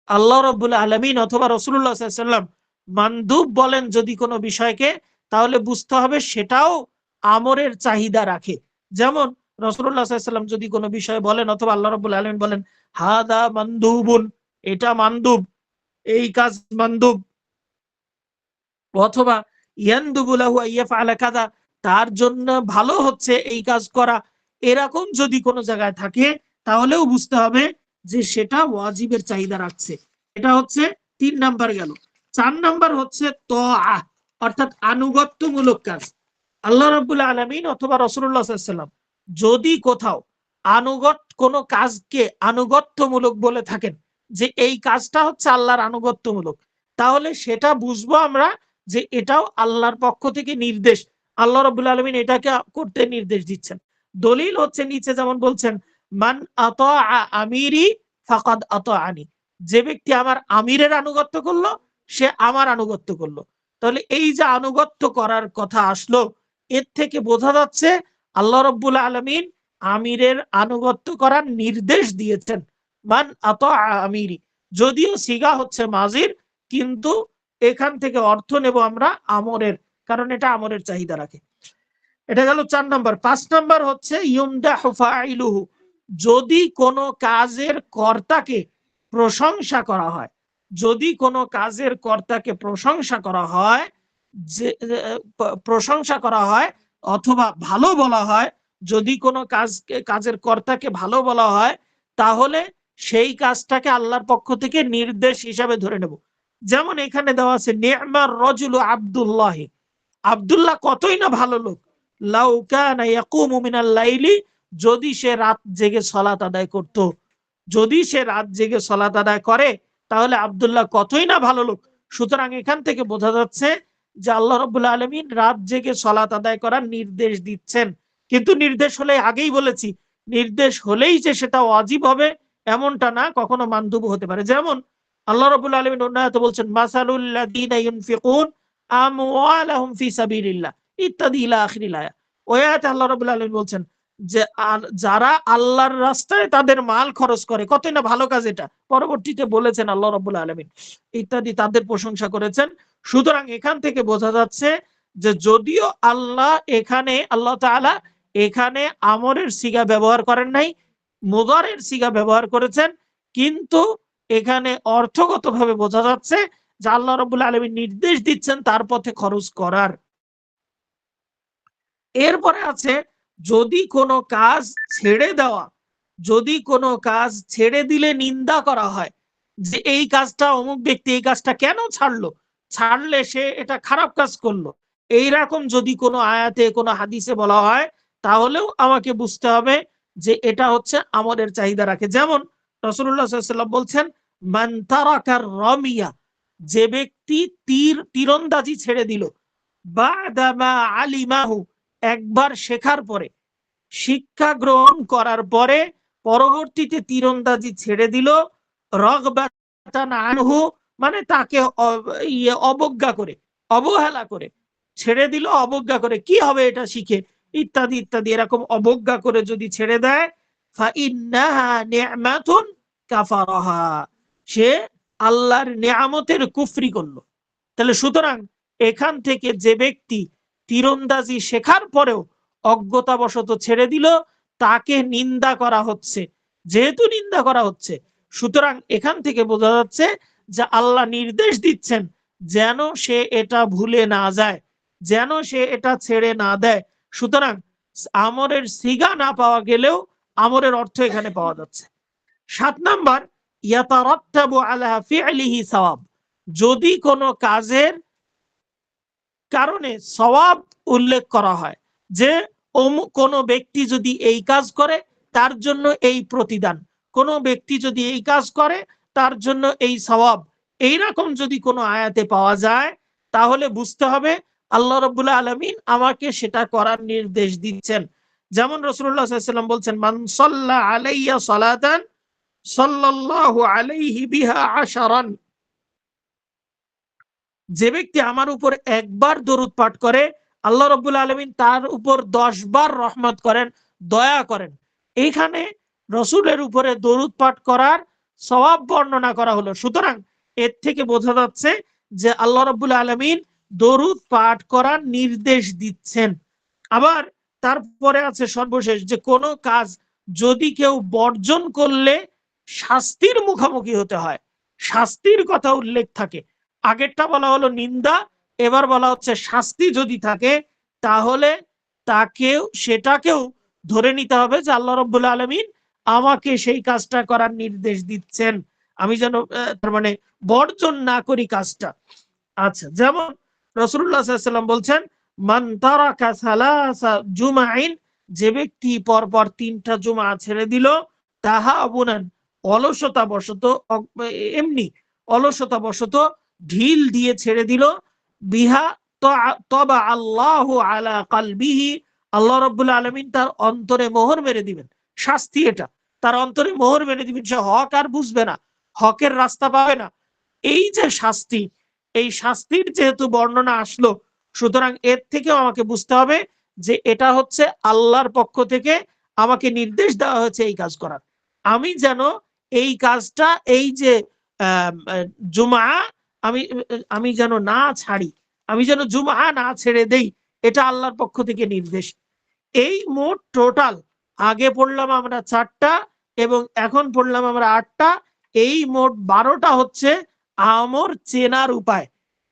আল্লাহ রাব্বুল আলামিন অথবা রাসূলুল্লাহ সাল্লাল্লাহু আলাইহি ওয়াসাল্লাম মানদুব বলেন যদি কোনো বিষয়কে, তাহলে বুঝতে হবে সেটাও আমরের চাহিদা রাখে। যেমন রাসূলুল্লাহ সাল্লাল্লাহু আলাইহি ওয়াসাল্লাম যদি কোনো বিষয় বলেন অথবা আল্লাহ রাব্বুল আলামিন বলেন হাদা মানদুবুন, এটা মানদুব, এই কাজ মানদুব, অথবা ইয়ানদুবু লাহু আইয়াফআলা কাযা, তার জন্য ভালো হচ্ছে এই কাজ করা, এরকম যদি কোনো জায়গায় থাকে তাহলেও বুঝতে হবে যে সেটা ওয়াজিবের চাহিদা রাখছে। এটা হচ্ছে 3 নাম্বার গেল। 4 নাম্বার হচ্ছে তাআ, অর্থাৎ আনুগত্যমূলক কাজ। আল্লাহ রাব্বুল আলামিন অথবা রাসূলুল্লাহ সাল্লাল্লাহু আলাইহি ওয়াসাল্লাম যদি কোথাও কোনো কাজকে আনুগত্যমূলক বলে থাকেন যে এই কাজটা হচ্ছে আল্লাহর আনুগত্যমূলক, তাহলে সেটা বুঝবো আমরা যে এটাও আল্লাহর পক্ষ থেকে নির্দেশ, আল্লাহ রাব্বুল আলামিন এটাকে করতে নির্দেশ দিচ্ছেন। দলিল হচ্ছে নিচে যেমন বলছেন, মান আতাআ আমিরি ফাকাদ আতাআনি, যে ব্যক্তি আমার আমিরের আনুগত্য করলো সে আমার আনুগত্য করলো। তাহলে এই যে আনুগত্য করার কথা আসলো, এর থেকে বোঝা যাচ্ছে আল্লাহ রাব্বুল আলামিন আমিরের আনুগত্য করার নির্দেশ দিয়েছেন। মান আতাআ আমিরি, যদিও সিগা হচ্ছে মাজির, কিন্তু এখান থেকে অর্থ নেব আমরা আমরের, কারণ এটা আমরের চাহিদা রাখে। এটা গেল 4 নাম্বার। 5 নাম্বার হচ্ছে ইউমদাহু ফাইলুহু, যদি কোনো কাজের কর্তাকে প্রশংসা করা হয়, যদি কোনো কাজের কর্তাকে প্রশংসা করা হয়, যে প্রশংসা করা হয় অথবা ভালো বলা হয়, যদি কোনো কাজের কর্তাকে ভালো বলা হয়, তাহলে সেই কাজটাকে আল্লাহর পক্ষ থেকে নির্দেশ হিসাবে ধরে নেব। যেমন এখানে দেওয়া আছে নি'মার রাজুলু আব্দুল্লাহ, আব্দুল্লাহ কতই না ভালো লোক, লাউ কানা ইয়াকুমু মিনাল লাইলি, যদি সে রাত জেগে সালাত আদায় করত, যদি সে রাত জেগে সালাত আদায় করে তাহলে আব্দুল্লাহ কতই না ভালো লোক। সুতরাং এখান থেকে বোঝা যাচ্ছে যে আল্লাহ রাব্বুল আলামিন রাত জেগে সালাত আদায় করার নির্দেশ দিচ্ছেন। কিন্তু নির্দেশ হলে, আগেই বলেছি, নির্দেশ হলেই যে সেটা ওয়াজিব হবে এমনটা না, কখনো মানদুব হতে পারে। যেমন আল্লাহ রাব্বুল আলামিন অন্য আয়াতে বলছেন, মাসালুল লাযীনা ইউনফিকুন আমওয়ালাহুম ফি সাবিলিল্লাহ ইত্যাদি ইলা আখিরিল আয়া। ওই আয়াতে আল্লাহ রাব্বুল আলামিন বলছেন যে যারা আল্লাহর রাস্তায় তাদের মাল খরচ করে, কতই না ভালো কাজ এটা। পরবর্তীতে বলেছেন আল্লাহ রাব্বুল আলামিন ইত্যাদি, তাদের প্রশংসা করেছেন। সুতরাং এখান থেকে বোঝা যাচ্ছে যে যদিও আল্লাহ তাআলা এখানে আমরের সিগা ব্যবহার করেন নাই, মুদারের সিগা ব্যবহার করেছেন, কিন্তু এখানে অর্থগতভাবে বোঝা যাচ্ছে যে আল্লাহ রাব্বুল আলামিন নির্দেশ দিচ্ছেন তার পথে খরচ করার। এরপরে আছে যদি কোনো কাজ ছেড়ে দেওয়া, যদি কোনো কাজ ছেড়ে দিলে নিন্দা করা হয় যে এই কাজটা অমুক ব্যক্তি এই কাজটা কেন ছাড়লো, ছাড়লে সে এটা খারাপ কাজ করলো, এইরকম যদি কোনো আয়াতে কোনো হাদিসে বলা হয় তাহলেও আমাকে বুঝতে হবে যে এটা হচ্ছে আমাদের চাহিদা রাখে। যেমন রাসূলুল্লাহ সাল্লাল্লাহু আলাইহি ওয়াসাল্লাম বলছেন, মান তারাকার রামিয়া, যে ব্যক্তি তীরন্দাজি ছেড়ে দিল, বাদা মা আলিমাহু, একবার শেখার পরে, শিক্ষা গ্রহণ করার পরে পরবর্তীতে তীরন্দাজি ছেড়ে দিল, রগবাতান আনহু, মানে তাকে অবজ্ঞা করে, অবহেলা করে ছেড়ে দিল, অবজ্ঞা করে, কি হবে এটা শিখে, ইত্যাদি ইত্যাদি, এরকম অবজ্ঞা করে যদি ছেড়ে দেয়, ফাইন্নাহা নি'মাতুন কাফারাহা, সে আল্লাহর নিয়ামতের কুফরি করলো। তাহলে সুতরাং এখান থেকে যে ব্যক্তি তীরন্দাজি শেখার পরেও অজ্ঞতাবশত ছেড়ে দিল, তাকে নিন্দা করা হচ্ছে। যেহেতু নিন্দা করা হচ্ছে, সুতরাং এখান থেকে বোঝা যাচ্ছে যে আল্লাহ নির্দেশ দিচ্ছেন যেন সে এটা ভুলে না যায়, যেন সে এটা ছেড়ে না দেয়। সুতরাং আমরের সিগা না পাওয়া গেলেও আমরের অর্থ এখানে পাওয়া যাচ্ছে। 7 নাম্বার, ইয়াতারাত্তাবু আলা ফি'লিহি সাওয়াব, যদি কোনো কাজের কারণে সওয়াব উল্লেখ করা হয়, যে কোনো ব্যক্তি যদি এই কাজ করে তার জন্য এই প্রতিদান, কোনো ব্যক্তি যদি এই কাজ করে তার জন্য এই সওয়াব, এইরকম যদি কোনো আয়াতে পাওয়া যায় তাহলে বুঝতে হবে আল্লাহ রাব্বুল আলামিন আমাকে সেটা করার নির্দেশ দিচ্ছেন। যেমন রাসূলুল্লাহ সাল্লাল্লাহু আলাইহি ওয়াসাল্লাম বলছেন, মান সাল্লা আলাইয়া সালাতান সাল্লাল্লাহু আলাইহি বিহা আশারান, যে ব্যক্তি আমার উপর একবার দরুদ পাঠ করে আল্লাহ রাব্বুল আলামিন তার উপর 10 বার রহমত করেন, দয়া করেন। এইখানে রসুলের উপরে দরুদ পাঠ করার সওয়াব বর্ণনা করা হলো। সুতরাং এর থেকে বোঝা যাচ্ছে যে আল্লাহ রাব্বুল আলামিন দরুদ পাঠ করার নির্দেশ দিচ্ছেন। আবার তারপরে আছে সর্বশেষ, যে কোনো কাজ যদি কেউ বর্জন করলে শাস্তির মুখোমুখি হতে হয়, শাস্তির কথা উল্লেখ থাকে। আগেরটা বলা হলো নিন্দা, এবার বলা হচ্ছে শাস্তি যদি থাকে তাহলে সেটাকেও ধরে নিতে হবে যে আল্লাহ রাব্বুল আলামিন আমাকে সেই কাজটা করার নির্দেশ দিচ্ছেন, আমি যেন তার মানে বর্জন না করি কাজটা। আচ্ছা, যেমন রাসূলুল্লাহ সাল্লাল্লাহু আলাইহি ওয়াসাল্লাম বলছেন, মান তারাকা সালাসা জুমাইন, যে ব্যক্তি পরপর 3টা জুমা ছেড়ে দিল, তাহাবুনান, অলসতা বশত, এমনি অলসতা বশত ঢিল দিয়ে ছেড়ে দিল, বিহা তবা আল্লাহু আলা কলবিহি, আল্লাহ রাব্বুল আলামিন তার অন্তরে মোহর মেরে দিবেন। শাস্তি এটা, তার অন্তরে মোহর মেরে দিবেন, সে হক আর বুঝবে না, হকের রাস্তা পাবে না। এই যে শাস্তি, এই শাস্তির যেহেতু বর্ণনা আসলো, সুতরাং এর থেকেও আমাকে বুঝতে হবে যে এটা হচ্ছে আল্লাহর পক্ষ থেকে আমাকে নির্দেশ দেওয়া হয়েছে এই কাজ করার। আমি যেন এই কাজটা, এই যে জুমা, আমি আমি যেন না ছাড়ি, আমি যেন জুমা না ছেড়ে দেই, এটা আল্লাহর পক্ষ থেকে নির্দেশ। এই মোট টোটাল, আগে পড়লাম আমরা 4টা এবং এখন পড়লাম আমরা 8টা, এই মোট 12টা হচ্ছে আমর চেনার উপায়।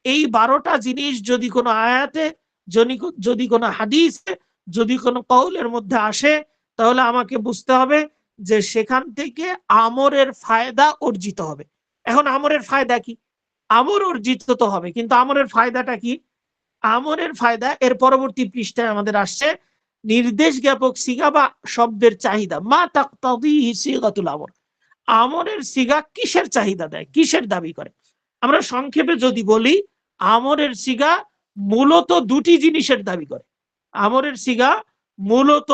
এই 12টা জিনিস যদি কোনো আয়াতে, যদি কোনো হাদিসে, যদি কোনো কওলের মধ্যে আসে, তাহলে আমাকে বুঝতে হবে যে সেখান থেকে আমরের ফায়দা অর্জিত হবে। এখন আমরের ফায়দা কি? আমর অর্জিত তো হবে, কিন্তু আমরের ফায়দাটা কি? আমরের ফায়দা এর পরবর্তী পৃষ্ঠায় আমাদের আসছে, নির্দেশ জ্ঞাপক সিগা বা শব্দের চাহিদা, মা তাকতাদিহি সিগাতুল আমর। আমরের সিগা কিসের চাহিদা দেয়, কিসের দাবি করে? আমরা সংক্ষেপে যদি বলি, আমরের সিগা মূলত দুটি জিনিসের দাবি করে। আমরের সিগা মূলত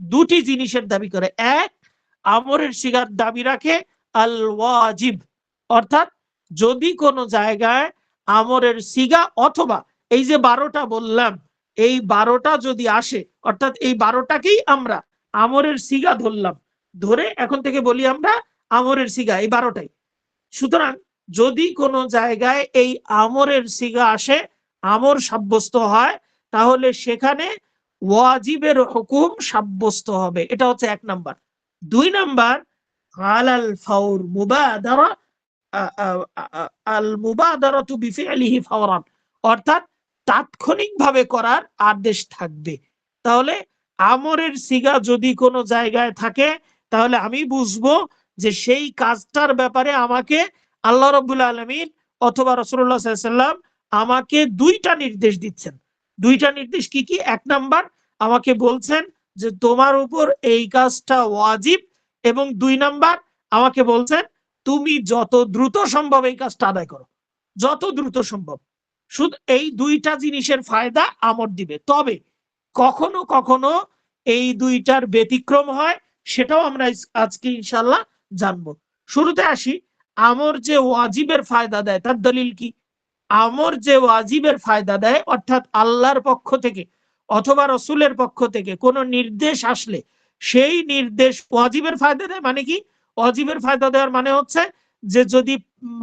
দুটি জিনিসের দাবি করে। এক, আমরের সিগার দাবি রাখে আল ওয়াজিব, অর্থাৎ যদি কোনো জায়গায় আমরের সিগা অথবা এই যে 12টা বললাম, এই 12টা যদি আসে, অর্থাৎ এই 12টাকেই আমরা আমরের সিগা ধরলাম, ধরে এখন থেকে বলি আমরা আমরের সিগা এই 12টাই। সুতরাং যদি কোনো জায়গায় এই আমরের সিগা আসে, আমর সাব্যস্ত হয়, তাহলে সেখানে ওয়াজিবের হুকুম সাব্যস্ত হবে। এটা হচ্ছে 1 নাম্বার। 2 নাম্বার, আলাল ফাউর মুবাদারা, আল মুবাদারাতু বিফিলিহি ফাওরান, অর্থাৎ তাৎক্ষণিকভাবে করার আদেশ থাকবে। তাহলে আমরের সিগা যদি কোনো জায়গায় থাকে, তাহলে আমি বুঝবো যে সেই কাজটার ব্যাপারে আমাকে আল্লাহ রাব্বুল আলামিন অথবা রাসূলুল্লাহ সাল্লাল্লাহু আলাইহি ওয়াসাল্লাম আমাকে 2টা নির্দেশ দিচ্ছেন। 2টা নির্দেশ কি কি? 1 নাম্বার, আমাকে বলছেন যে তোমার উপর এই কাজটা ওয়াজিব, এবং 2 নাম্বার আমাকে বলছেন তুমি যত দ্রুত সম্ভব এই কাজটা আদায় করো, যত দ্রুত সম্ভব। শুধু এই 2টা জিনিসের ফায়দা আমর দিবে। তবে কখনো কখনো এই 2টার ব্যতিক্রম হয়, সেটাও আমরা আজকে ইনশাআল্লাহ জানবো। শুরুতে আসি, আমর যে ওয়াজিবের ফায়দা দেয় তার দলিল কি? আমর যে ওয়াজিবের ফায়দা দেয়, অর্থাৎ আল্লাহর পক্ষ থেকে অথবা রসুলের পক্ষ থেকে কোনো নির্দেশ আসলে সেই নির্দেশ ওয়াজিবের ফায়দা দেয়। মানে কি? ওয়াজিবের ফায়দা দেওয়ার মানে হচ্ছে যে যদি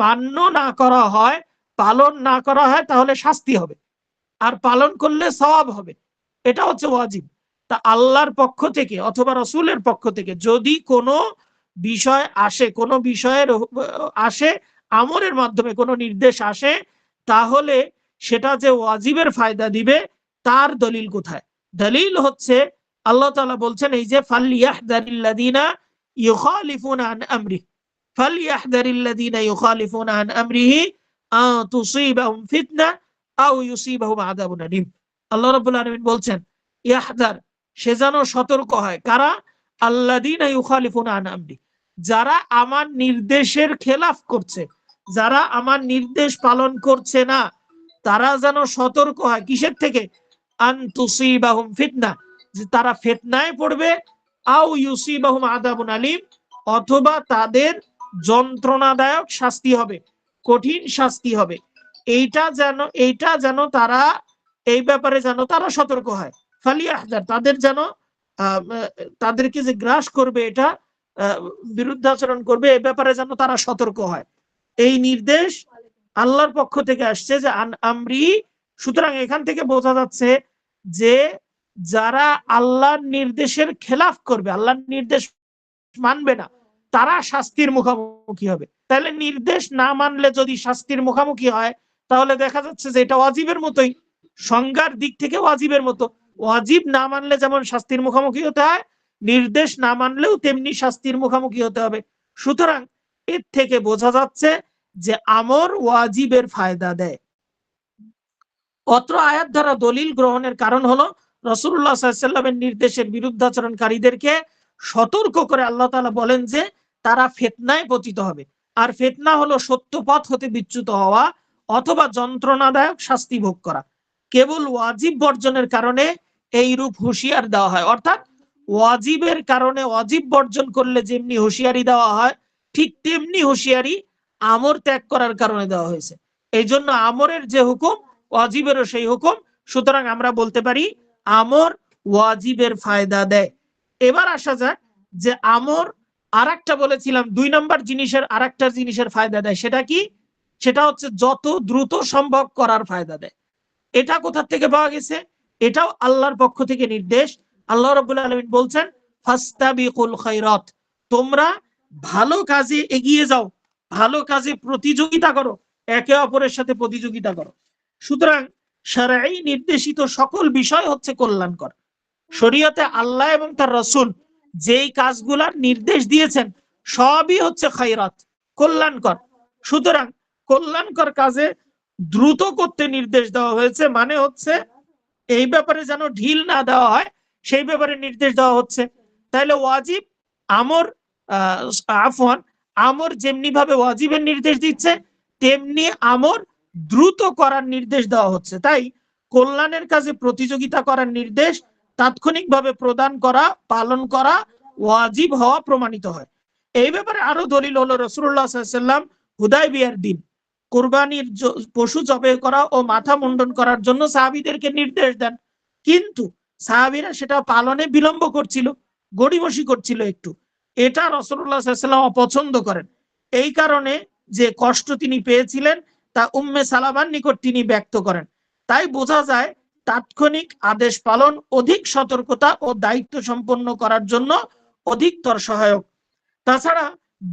মান্য না করা হয়, পালন না করা হয়, তাহলে শাস্তি হবে, আর পালন করলে সওয়াব হবে। এটা হচ্ছে ওয়াজিব। তা আল্লাহর পক্ষ থেকে অথবা রসুলের পক্ষ থেকে যদি কোনো বিষয় আসে, কোনো বিষয়ের আসে, আমরের মাধ্যমে কোনো নির্দেশ আসে, তাহলে সেটা যে ওয়াজিবের ফায়দা দিবে, তার দলিল কোথায়? দলিল হচ্ছে আল্লাহ তাআলা বলছেন, এই যে ফালইয়াহযারিল্লাযিনা ইউখালিফুনা আন আমরি, ফালইয়াহযারিল্লাযিনা ইউখালিফুনা আন আমরিহি আন তুসিবাহুম ফিতনা আও ইউসিবাহুম আযাবুন আলীম। আল্লাহ রাব্বুল আলামিন বলছেন, ইয়াহযার, সে যেন সতর্ক হয়। কারা? আল্লাযিনা ইউখালিফুনা আন আমরি, যারা আমার নির্দেশের খেলাফ করছে, যারা আমার নির্দেশ পালন করছে না, তারা যেন সতর্ক হয়। কিসের থেকে? আন তুসিবাহুম ফিতনা, যে তারা ফিতনায় পড়বে, আও ইউসিবাহুম আযাবুন আলীম, অথবা তাদের যন্ত্রণাদায়ক শাস্তি হবে, কঠিন শাস্তি হবে। এইটা যেন তারা, এই ব্যাপারে যেন তারা সতর্ক হয়। ফালিয়াহযার, তাদের যেন তাদেরকে যে গ্রাস করবে, এটা বিরুদ্ধাচরণ করবে, এই ব্যাপারে যেন তারা সতর্ক হয়। এই নির্দেশ আল্লাহর পক্ষ থেকে আসছে যে আন আমরি। সুতরাং এখান থেকে বোঝা যাচ্ছে যে যারা আল্লাহর নির্দেশের খেলাফ করবে, আল্লাহর নির্দেশ মানবে না, তারা শাস্তির মুখোমুখি হবে। তাহলে নির্দেশ না মানলে যদি শাস্তির মুখোমুখি হয়, তাহলে দেখা যাচ্ছে যে এটা ওয়াজিবের মতোই, সংজ্ঞার দিক থেকে ওয়াজিবের মতো। ওয়াজিব না মানলে যেমন শাস্তির মুখোমুখি হতে হয়, নির্দেশ না মানলেও তেমনি শাস্তির মুখোমুখি হতে হবে। সুতরাং এর থেকে বোঝা যাচ্ছে যে আমর ওয়াজিবের ফায়দা দেয়। অত্র আয়াত দ্বারা দলিল গ্রহণের কারণ হলো রাসূলুল্লাহ সাল্লাল্লাহু আলাইহি ওয়াসাল্লামের নির্দেশের বিরুদ্ধাচরণকারীদেরকে সতর্ক করে আল্লাহ তাআলা বলেন যে তারা ফিতনায় পতিত হবে। আর ফিতনা হলো সত্য পথ হতে বিচ্যুত হওয়া অথবা যন্ত্রণাদায়ক শাস্তি ভোগ করা। কেবল ওয়াজিব বর্জনের কারণে এই রূপ হুঁশিয়ার দেওয়া হয়, অর্থাৎ ওয়াজিবের কারণে, ওয়াজিব বর্জন করলে যেমনি হুঁশিয়ারি দেওয়া হয়, ঠিক তেমনি হুঁশিয়ারি আমর ত্যাগ করার কারণে দেওয়া হয়েছে। এই জন্য আমরের যে হুকুম, ওয়াজিবেরও সেই হুকুম। সুতরাং আমরা বলতে পারি আমর ওয়াজিবের ফায়দা দেয়। এবার আসা যাক যে আমর আরেকটা বলেছিলাম, 2 নম্বর জিনিসের আরেকটা জিনিসের ফায়দা দেয়। সেটা কি? সেটা হচ্ছে যত দ্রুত সম্ভব করার ফায়দা দেয়। এটা কোথা থেকে পাওয়া গেছে? এটাও আল্লাহর পক্ষ থেকে নির্দেশ। আল্লাহ রাব্বুল আলামিন বলছেন ফাস্তাবিকুল খায়রাত, তোমরা ভালো কাজে এগিয়ে যাও, ভালো কাজে প্রতিযোগিতা করো, একে অপরের সাথে প্রতিযোগিতা করো। সুতরাং শরঈ নির্দেশিত সকল বিষয় হচ্ছে কল্যাণকর। শরীয়তে আল্লাহ এবং তার রাসূল যেই কাজগুলার নির্দেশ দিয়েছেন সবই হচ্ছে খায়রাত, কল্যাণকর। সুতরাং কল্যাণকর কাজে দ্রুত করতে নির্দেশ দেওয়া হয়েছে, মানে হচ্ছে এই ব্যাপারে যেন ঢিল না দেওয়া হয়, সেই ব্যাপারে নির্দেশ দেওয়া হচ্ছে। তাহলে ওয়াজিব, আমর, আফওয়ান, আমর যেমনি ভাবে ওয়াজিবের নির্দেশ দিচ্ছে, তেমনি আমর দ্রুত করার নির্দেশ দেওয়া হচ্ছে। তাই কল্যাণের কাজে প্রতিযোগিতা করার নির্দেশ তাৎক্ষণিকভাবে প্রদান করা, পালন করা ওয়াজিব হওয়া প্রমাণিত হয়। এই ব্যাপারে আরো দলিল হলো রাসূলুল্লাহ সাল্লাল্লাহু আলাইহি ওয়াসাল্লাম হুদায়বিয়ার দিন কুরবানির পশু জবাই করা ও মাথা মুন্ডন করার জন্য সাহাবীদেরকে নির্দেশ দেন, কিন্তু সাহাবীরা সেটা পালনে বিলম্ব করছিল, গড়িমসি করছিল একটু। এটা রাসূলুল্লাহ সাল্লাল্লাহু আলাইহি ওয়াসাল্লাম অপছন্দ করেন। এই কারণে যে কষ্ট তিনি পেয়েছিলেন তা উম্মে সালামার নিকট তিনি ব্যক্ত করেন। তাই বোঝা যায় তাৎক্ষণিক আদেশ পালন অধিক সতর্কতা ও দায়িত্ব সম্পন্ন করার জন্য অধিকতর সহায়ক। তাছাড়া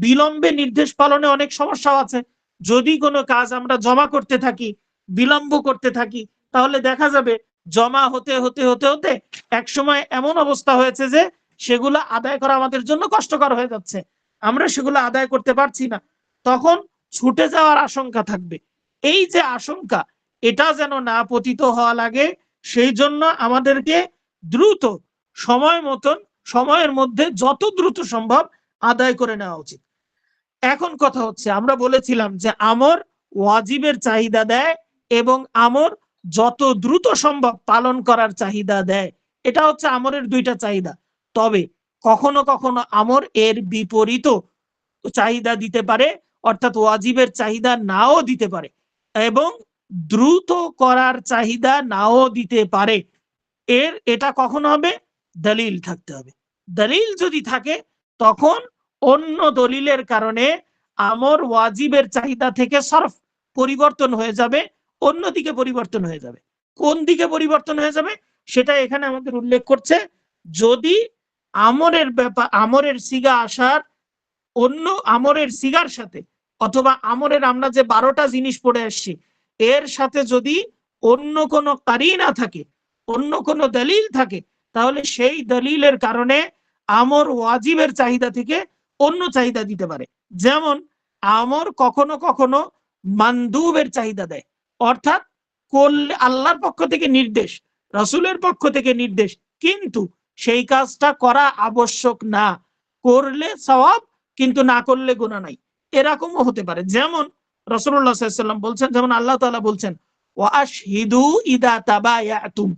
বিলম্বে নির্দেশ পালনে অনেক সমস্যাও আছে। যদি কোনো কাজ আমরা জমা করতে থাকি, বিলম্ব করতে থাকি, তাহলে দেখা যাবে জমা হতে হতে হতে হতে এক সময় এমন অবস্থা হয়েছে যে সেগুলো আদায় করা আমাদের জন্য কষ্টকর হয়ে যাচ্ছে, আমরা সেগুলো আদায় করতে পারছি না, তখন ছুটে যাওয়ার আশঙ্কা থাকবে। এই যে আশঙ্কা, এটা যেন না পতিত হওয়া লাগে, সেই জন্য আমাদেরকে দ্রুত, সময় মতন, সময়ের মধ্যে যত দ্রুত সম্ভব আদায় করে নেওয়া উচিত। এখন কথা হচ্ছে, আমরা বলেছিলাম যে আমর ওয়াজিবের চাহিদা দেয় এবং আমর যত দ্রুত সম্ভব পালন করার চাহিদা দেয়। এটা হচ্ছে আমরের দুইটা চাহিদা। তবে কখনো কখনো আমর এর বিপরীত চাহিদা দিতে পারে, অর্থাৎ ওয়াজিবের চাহিদা নাও দিতে পারে এবং দ্রুত করার চাহিদা নাও দিতে পারে। এটা কখন হবে? দলিল থাকতে হবে। দলিল যদি থাকে তখন অন্য দলিলের কারণে আমর ওয়াজিবের চাহিদা থেকে সরফ, পরিবর্তন হয়ে যাবে, অন্যদিকে পরিবর্তন হয়ে যাবে। কোন দিকে পরিবর্তন হয়ে যাবে সেটা এখানে আমাদের উল্লেখ করছে। যদি আমরের ব্যাপার, আমরের সিগা আসার অন্য আমরের সিগার সাথে, অথবা আমরের আমরা যে 12টা জিনিস পড়ে আসছি এর সাথে যদি অন্য কোনো কারিনা থাকে, অন্য কোনো দলিল থাকে, তাহলে সেই দলিলের কারণে আমর ওয়াজিবের চাহিদা থেকে অন্য চাহিদা দিতে পারে। যেমন আমর কখনো কখনো মানদুবের চাহিদা দেয়, অর্থাৎ করলে আল্লাহর পক্ষ থেকে নির্দেশ, রাসূলের পক্ষ থেকে নির্দেশ, কিন্তু সেই কাজটা করা আবশ্যক না, করলে সওয়াব কিন্তু না করলে গুনাহ নাই, এরকমও হতে পারে। যেমন রাসূলুল্লাহ সাল্লাল্লাহু আলাইহি ওয়াসাল্লাম বলছেন, যেমন আল্লাহ তাআলা বলছেন ওয়া আশহিদু ইদা তাবায়াতুম,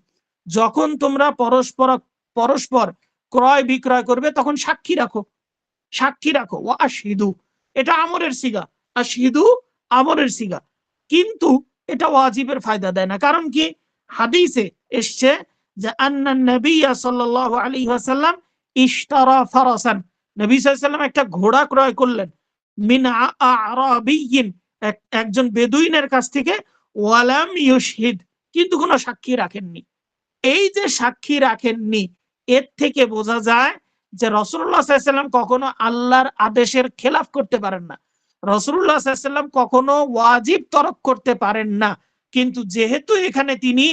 যখন তোমরা পরস্পর পরস্পর ক্রয় বিক্রয় করবে তখন সাক্ষী রাখো, সাক্ষী রাখো। ওয়া আশহিদু, এটা আমরের সিগা, আশহিদু আমরের সিগা, কিন্তু এটা ওয়াজিবের ফায়দা দেয় না। কারণ কি? হাদিসে এসছে যে আন্নান নবী সাল্লাল্লাহু আলাইহি ওয়াসাল্লাম ইশতারা ফারাসান, নবী সাল্লাল্লাহু আলাইহি ওয়াসাল্লাম একটা ঘোড়া ক্রয় করলেন, মিন আরাবিয়্যিন, একজন বেদুইনের কাছ থেকে, ওয়ালাম ইউশহিদ, কিন্তু কোনো সাক্ষী রাখেননি। এই যে সাক্ষী রাখেননি, এর থেকে বোঝা যায় যে রাসূলুল্লাহ সাল্লাল্লাহু আলাইহি ওয়াসাল্লাম কখনো আল্লাহর আদেশের খেলাফ করতে পারেন না। রাসূলুল্লাহ সাল্লাল্লাহু আলাইহি ওয়াসাল্লাম কখনো ওয়াজিব তরক করতে পারেন না, কিন্তু যেহেতু এখানে তিনি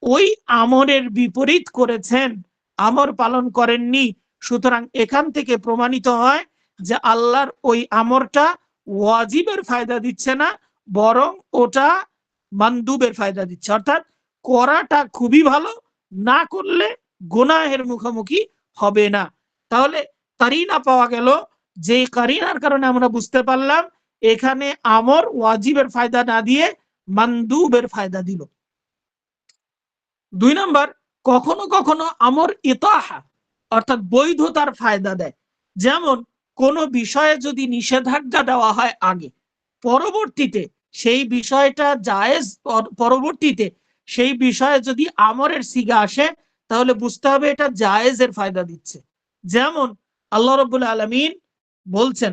ওই আমরের বিপরীত করেছেন, আমর পালন করেননি, সুতরাং এখান থেকে প্রমাণিত হয় যে আল্লাহর ওই আমরটা ওয়াজিবের ফায়দা দিচ্ছে না, বরং ওটা মানদুবের ফায়দা দিচ্ছে। অর্থাৎ করাটা খুবই ভালো, না করলে গুনাহের মুখোমুখি হবে না। তাহলে কারিনা পাওয়া গেল, যে কারিনার কারণে আমরা বুঝতে পারলাম এখানে আমর ওয়াজিবের ফায়দা না দিয়ে মানদুবের ফায়দা দিল। 2 নাম্বার, কখনো কখনো আমর ইতাহা অর্থাৎ বৈধতার ফায়দা দেয়। যেমন কোন বিষয়ে যদি নিষেধাজ্ঞা দেওয়া হয় আগে, পরবর্তীতে সেই বিষয়টা জায়েজ, পরবর্তীতে সেই বিষয়ে যদি আমরের সিগা আসে তাহলে বুঝতে হবে এটা জায়েজের ফায়দা দিচ্ছে। যেমন আল্লাহ রাব্বুল আলামিন বলছেন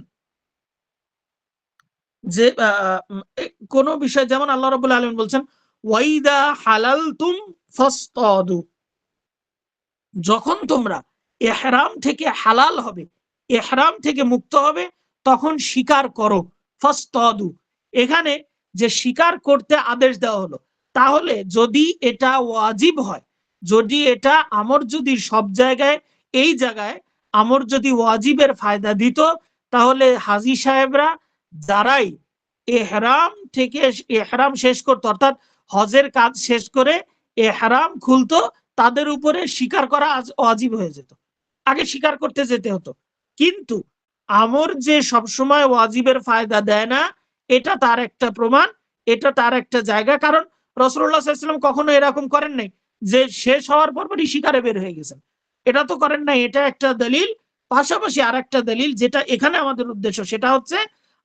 যে কোন বিষয়, যেমন আল্লাহ রাব্বুল আলামিন বলছেন ওয়াইদা হালালতুম ফাসতাদু, যখন তোমরা ইহরাম থেকে হালাল হবে, ইহরাম থেকে মুক্ত হবে, তখন শিকার করো। ফাসতাদু, এখানে যে শিকার করতে আদেশ দেওয়া হলো, তাহলে যদি এটা ওয়াজিব হয়, যদি এটা আমর যদি সব জায়গায়, এই জায়গায় আমর যদি ওয়াজিবের ফায়দা দিত, তাহলে হাজী সাহেবরা যারাই ইহরাম থেকে ইহরাম শেষ করতো, অর্থাৎ হজের কাজ শেষ করে ইহরাম খুলতো, তাদের উপরে শিকার করা ওয়াজিব হয়ে যেত, আগে শিকার করতে যেতে হতো। কিন্তু আমর যে সবসময় ওয়াজিবের ফায়দা দেয় না, এটা তার একটা প্রমাণ, এটা তার একটা জায়গা। কারণ রাসূলুল্লাহ সাল্লাল্লাহু আলাইহি ওয়াসাল্লাম কখনো এরকম করেন নাই যে শেষ হওয়ার পরপরই শিকারে বের হয়ে গেছেন, এটা তো করেন নাই। এটা একটা দলিল। পাশাপাশি আর একটা দলিল যেটা এখানে আমাদের উদ্দেশ্য, সেটা হচ্ছে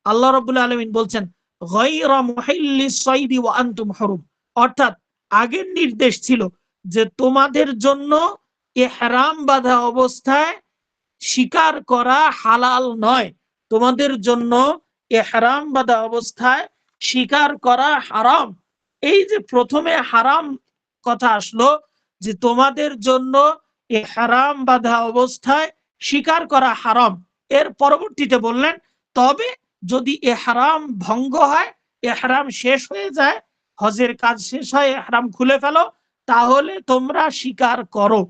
আল্লাহ রাব্বুল আলামিন বলছেন গায়রা মুহিল্লিস সাইদি ওয়া আনতুম হুরুম, অর্থাৎ আগের নির্দেশ ছিল যে তোমাদের জন্য ইহরাম বাঁধা অবস্থায় শিকার করা হালাল নয়, তোমাদের জন্য ইহরাম বাঁধা অবস্থায় শিকার করা হারাম। এই যে প্রথমে হারাম কথা আসলো, যে তোমাদের জন্য ইহরাম বাঁধা অবস্থায় শিকার করা হারাম, এর পরবর্তীতে বললেন তবে যদি ইহরাম ভঙ্গ হয়, ইহরাম শেষ হয়ে যায়, হজের কাজ শেষ হয়, ইহরাম খুলে ফেলো, তাহলে তোমরা শিকার করো।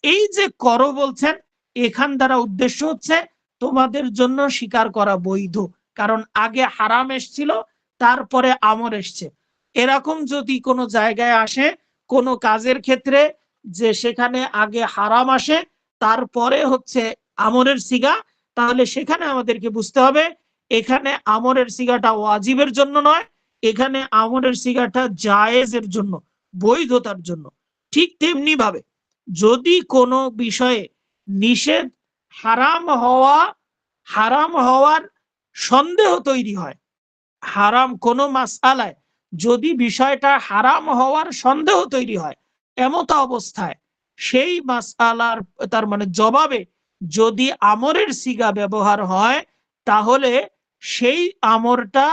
এই যে করো বলছেন, এখান দ্বারা উদ্দেশ্য হচ্ছে তোমাদের জন্য শিকার করা বৈধ, কারণ আগে হারাম এসছিল, তারপরে আমর এসছে। এরকম যদি কোনো জায়গায় আসে, কোনো কাজের ক্ষেত্রে, যে সেখানে আগে হারাম আসে তারপরে হচ্ছে আমরের সিগা, তাহলে সেখানে আমাদেরকে বুঝতে হবে এখানে আমরের সিগাটা ওয়াজিবের জন্য নয়, এখানে আমরের সিগাটা জায়েজের জন্য, বৈধতার জন্য। ঠিক তেমনি ভাবে যদি কোনো বিষয়ে নিষেধ হারাম হওয়ার সন্দেহ তৈরি হয়, হারাম কোনো মাসআলায় যদি বিষয়টা হারাম হওয়ার সন্দেহ তৈরি হয়, এমত অবস্থায় সেই মাসআলার, তার মানে জবাবে যদি আমরের সিগা ব্যবহার হয়, তাহলে সেই আমরটা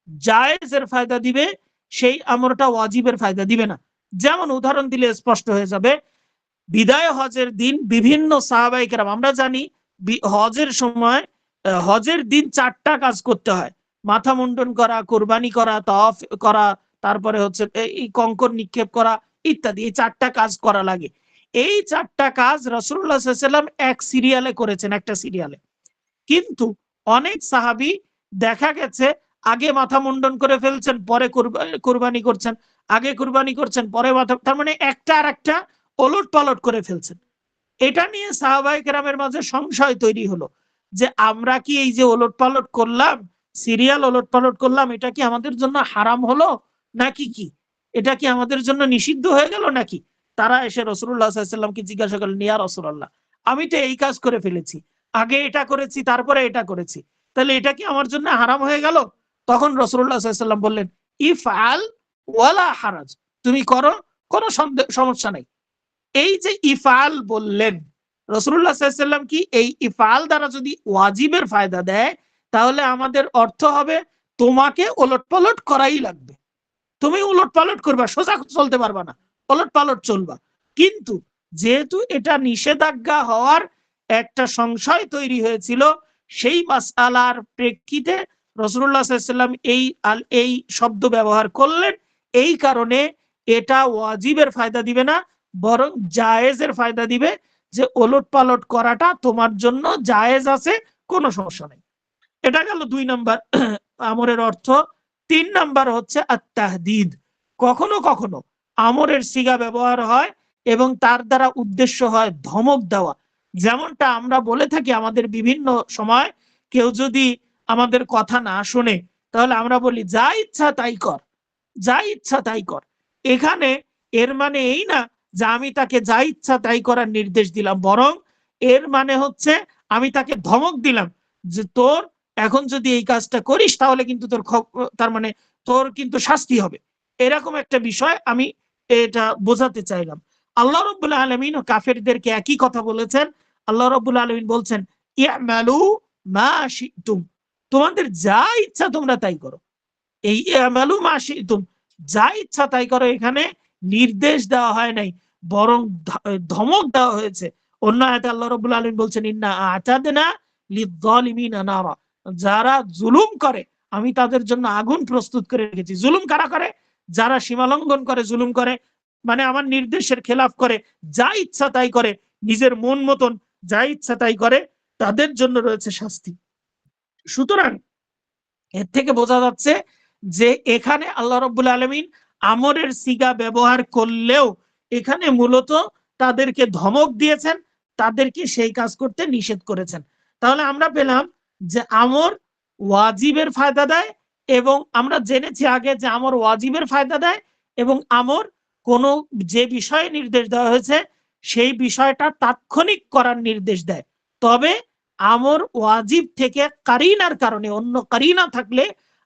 জায়েজের ফায়দা দিবে, সেই আমরটা ওয়াজিবের ফায়দা দিবে না। যেমন উদাহরণ দিলে স্পষ্ট হয়ে যাবে, বিদায় হজের দিন বিভিন্ন সাহাবায়ে কেরাম, আমরা জানি হজের সময়, হজের দিন 4টা কাজ করতে হয়: মাথা মুন্ডন করা, কোরবানি করা, তাওয়াফ করা, তারপরে হচ্ছে এই কঙ্কর নিক্ষেপ করা ইত্যাদি, এই 4টা কাজ করা লাগে। এই 4টা কাজ রাসূলুল্লাহ সাল্লাল্লাহু আলাইহি ওয়াসাল্লাম এক সিরিয়ালে করেছেন, একটা সিরিয়ালে। কিন্তু অনেক সাহাবী দেখা গেছে আগে মাথা মুন্ডন করে ফেলছেন, পরে কুরবানি করছেন, আগে কুরবানি করছেন, পরে মাথা, তার মানে একটা আর একটা ওলট পালট করে ফেলছেন। এটা নিয়ে সাহাবায়ে কেরামের মাঝে সংশয় তৈরি হলো যে আমরা কি এই যে ওলট পালট করলাম, সিরিয়াল ওলট পালট করলাম, এটা কি আমাদের জন্য হারাম হলো নাকি কি, এটা কি আমাদের জন্য নিষিদ্ধ হয়ে গেল নাকি? তারা এসে রাসূলুল্লাহ সাল্লাল্লাহু আলাইহি ওয়াসাল্লামকে জিজ্ঞাসা করলেন, ইয়া রাসূলুল্লাহ, আমি তো এই কাজ করে ফেলেছি, আগে এটা করেছি, তারপরে এটা করেছি, তাহলে এটা কি আমার জন্য হারাম হয়ে গেল? তখন রাসূলুল্লাহ সাল্লাল্লাহু আলাইহি ওয়াসাল্লাম বললেন, ইফআল ওয়ালা হারাজ, তুমি করো, কোনো সমস্যা নাই। এই যে ইফআল বললেন, রাসূলুল্লাহ সাল্লাল্লাহু আলাইহি ওয়াসাল্লাম কি এই ইফআল দ্বারা যদি ওয়াজিবের ফায়দা দেয়, তাহলে আমাদের অর্থ হবে তোমাকে ওলটপালট করাই লাগবে, তুমি উলটপালট করবা, সোজা চলতে পারবা না, ওলটপালট চলবা। কিন্তু যেহেতু এটা নিষেধাজ্ঞা হওয়ার একটা সংশয় তৈরি হয়েছিল, সেই মাসআলার প্রেক্ষিতে রাসূলুল্লাহ সাল্লাল্লাহু আলাইহি ওয়াসাল্লাম এই শব্দ ব্যবহার করলেন, এই কারণে এটা ওয়াজিবের ফায়দা দিবে না, বরং জায়েজের ফায়দা দিবে, যে ওলট পালট করাটা তোমার জন্য জায়েজ আছে, কোনো সমস্যা নেই। এটা গেল 2 নাম্বার আমরের অর্থ। 3 নাম্বার হচ্ছে আত-তাহদীদ। কখনো কখনো আমরের সিগা ব্যবহার হয় এবং তার দ্বারা উদ্দেশ্য হয় ধমক দেওয়া। যেমনটা আমরা বলে থাকি আমাদের বিভিন্ন সময়, কেউ যদি আমাদের কথা না শোনে তাহলে আমরা বলি যা ইচ্ছা তাই কর, যা ইচ্ছা তাই কর। এখানে এর মানে এই না যে আমি তাকে যা ইচ্ছা তাই করার নির্দেশ দিলাম, বরং এর মানে হচ্ছে আমি তাকে ধমক দিলাম যে তোর এখন যদি এই কাজটা করিস তাহলে কিন্তু তার মানে তোর কিন্তু শাস্তি হবে। এরকম একটা বিষয় আমি এটা বোঝাতে চাইলাম। আল্লাহ রাব্বুল আলামিন ও কাফেরদেরকে একই কথা বলেছেন। আল্লাহ রাব্বুল আলামিন বলছেন ইয়ামালু মা শিতুম, তোমাদের যা ইচ্ছা তোমরা তাই করো। এই ইয়ামালু মা শিতুম, যা ইচ্ছা তাই করো, এখানে নির্দেশ দেওয়া হয় নাই, বরং ধমক দেওয়া হয়েছে। অন্য আয়াতে আল্লাহ রাব্বুল আলামিন বলছেন ইন্না আ'তাদনা লিয-যালিমিনা নারা, যারা জুলুম করে আমি তাদের জন্য আগুন প্রস্তুত করে রেখেছি। জুলুম কারা করে? যারা সীমালঙ্ঘন করে, জুলুম করে, মানে আমার নির্দেশের খেলাফ করে, যা ইচ্ছা তাই করে, নিজের মন মতন যা ইচ্ছা তাই করে, তাদের জন্য রয়েছে শাস্তি। সুতরাং এর থেকে বোঝা যাচ্ছে যে এখানে আল্লাহ রাব্বুল আলামিন আমরের সিগা ব্যবহার করলেও এখানে মূলত তাদেরকে ধমক দিয়েছেন, তাদেরকে সেই কাজ করতে নিষেধ করেছেন। তাহলে আমরা পেলাম যে আমর ওয়াজিবের ফায়দা দেয়, এবং আমরা জেনেছি আগে যে আমর ওয়াজিবের ফায়দা দেয়, এবং আমর কোনো যে বিষয়ে নির্দেশ দেওয়া হয়েছে সেই বিষয়টা তাৎক্ষণিক করার নির্দেশ দেয়। তবে আমর ওয়াজিব থেকে কারিনার কারণে, অন্য কারিনা থাকলে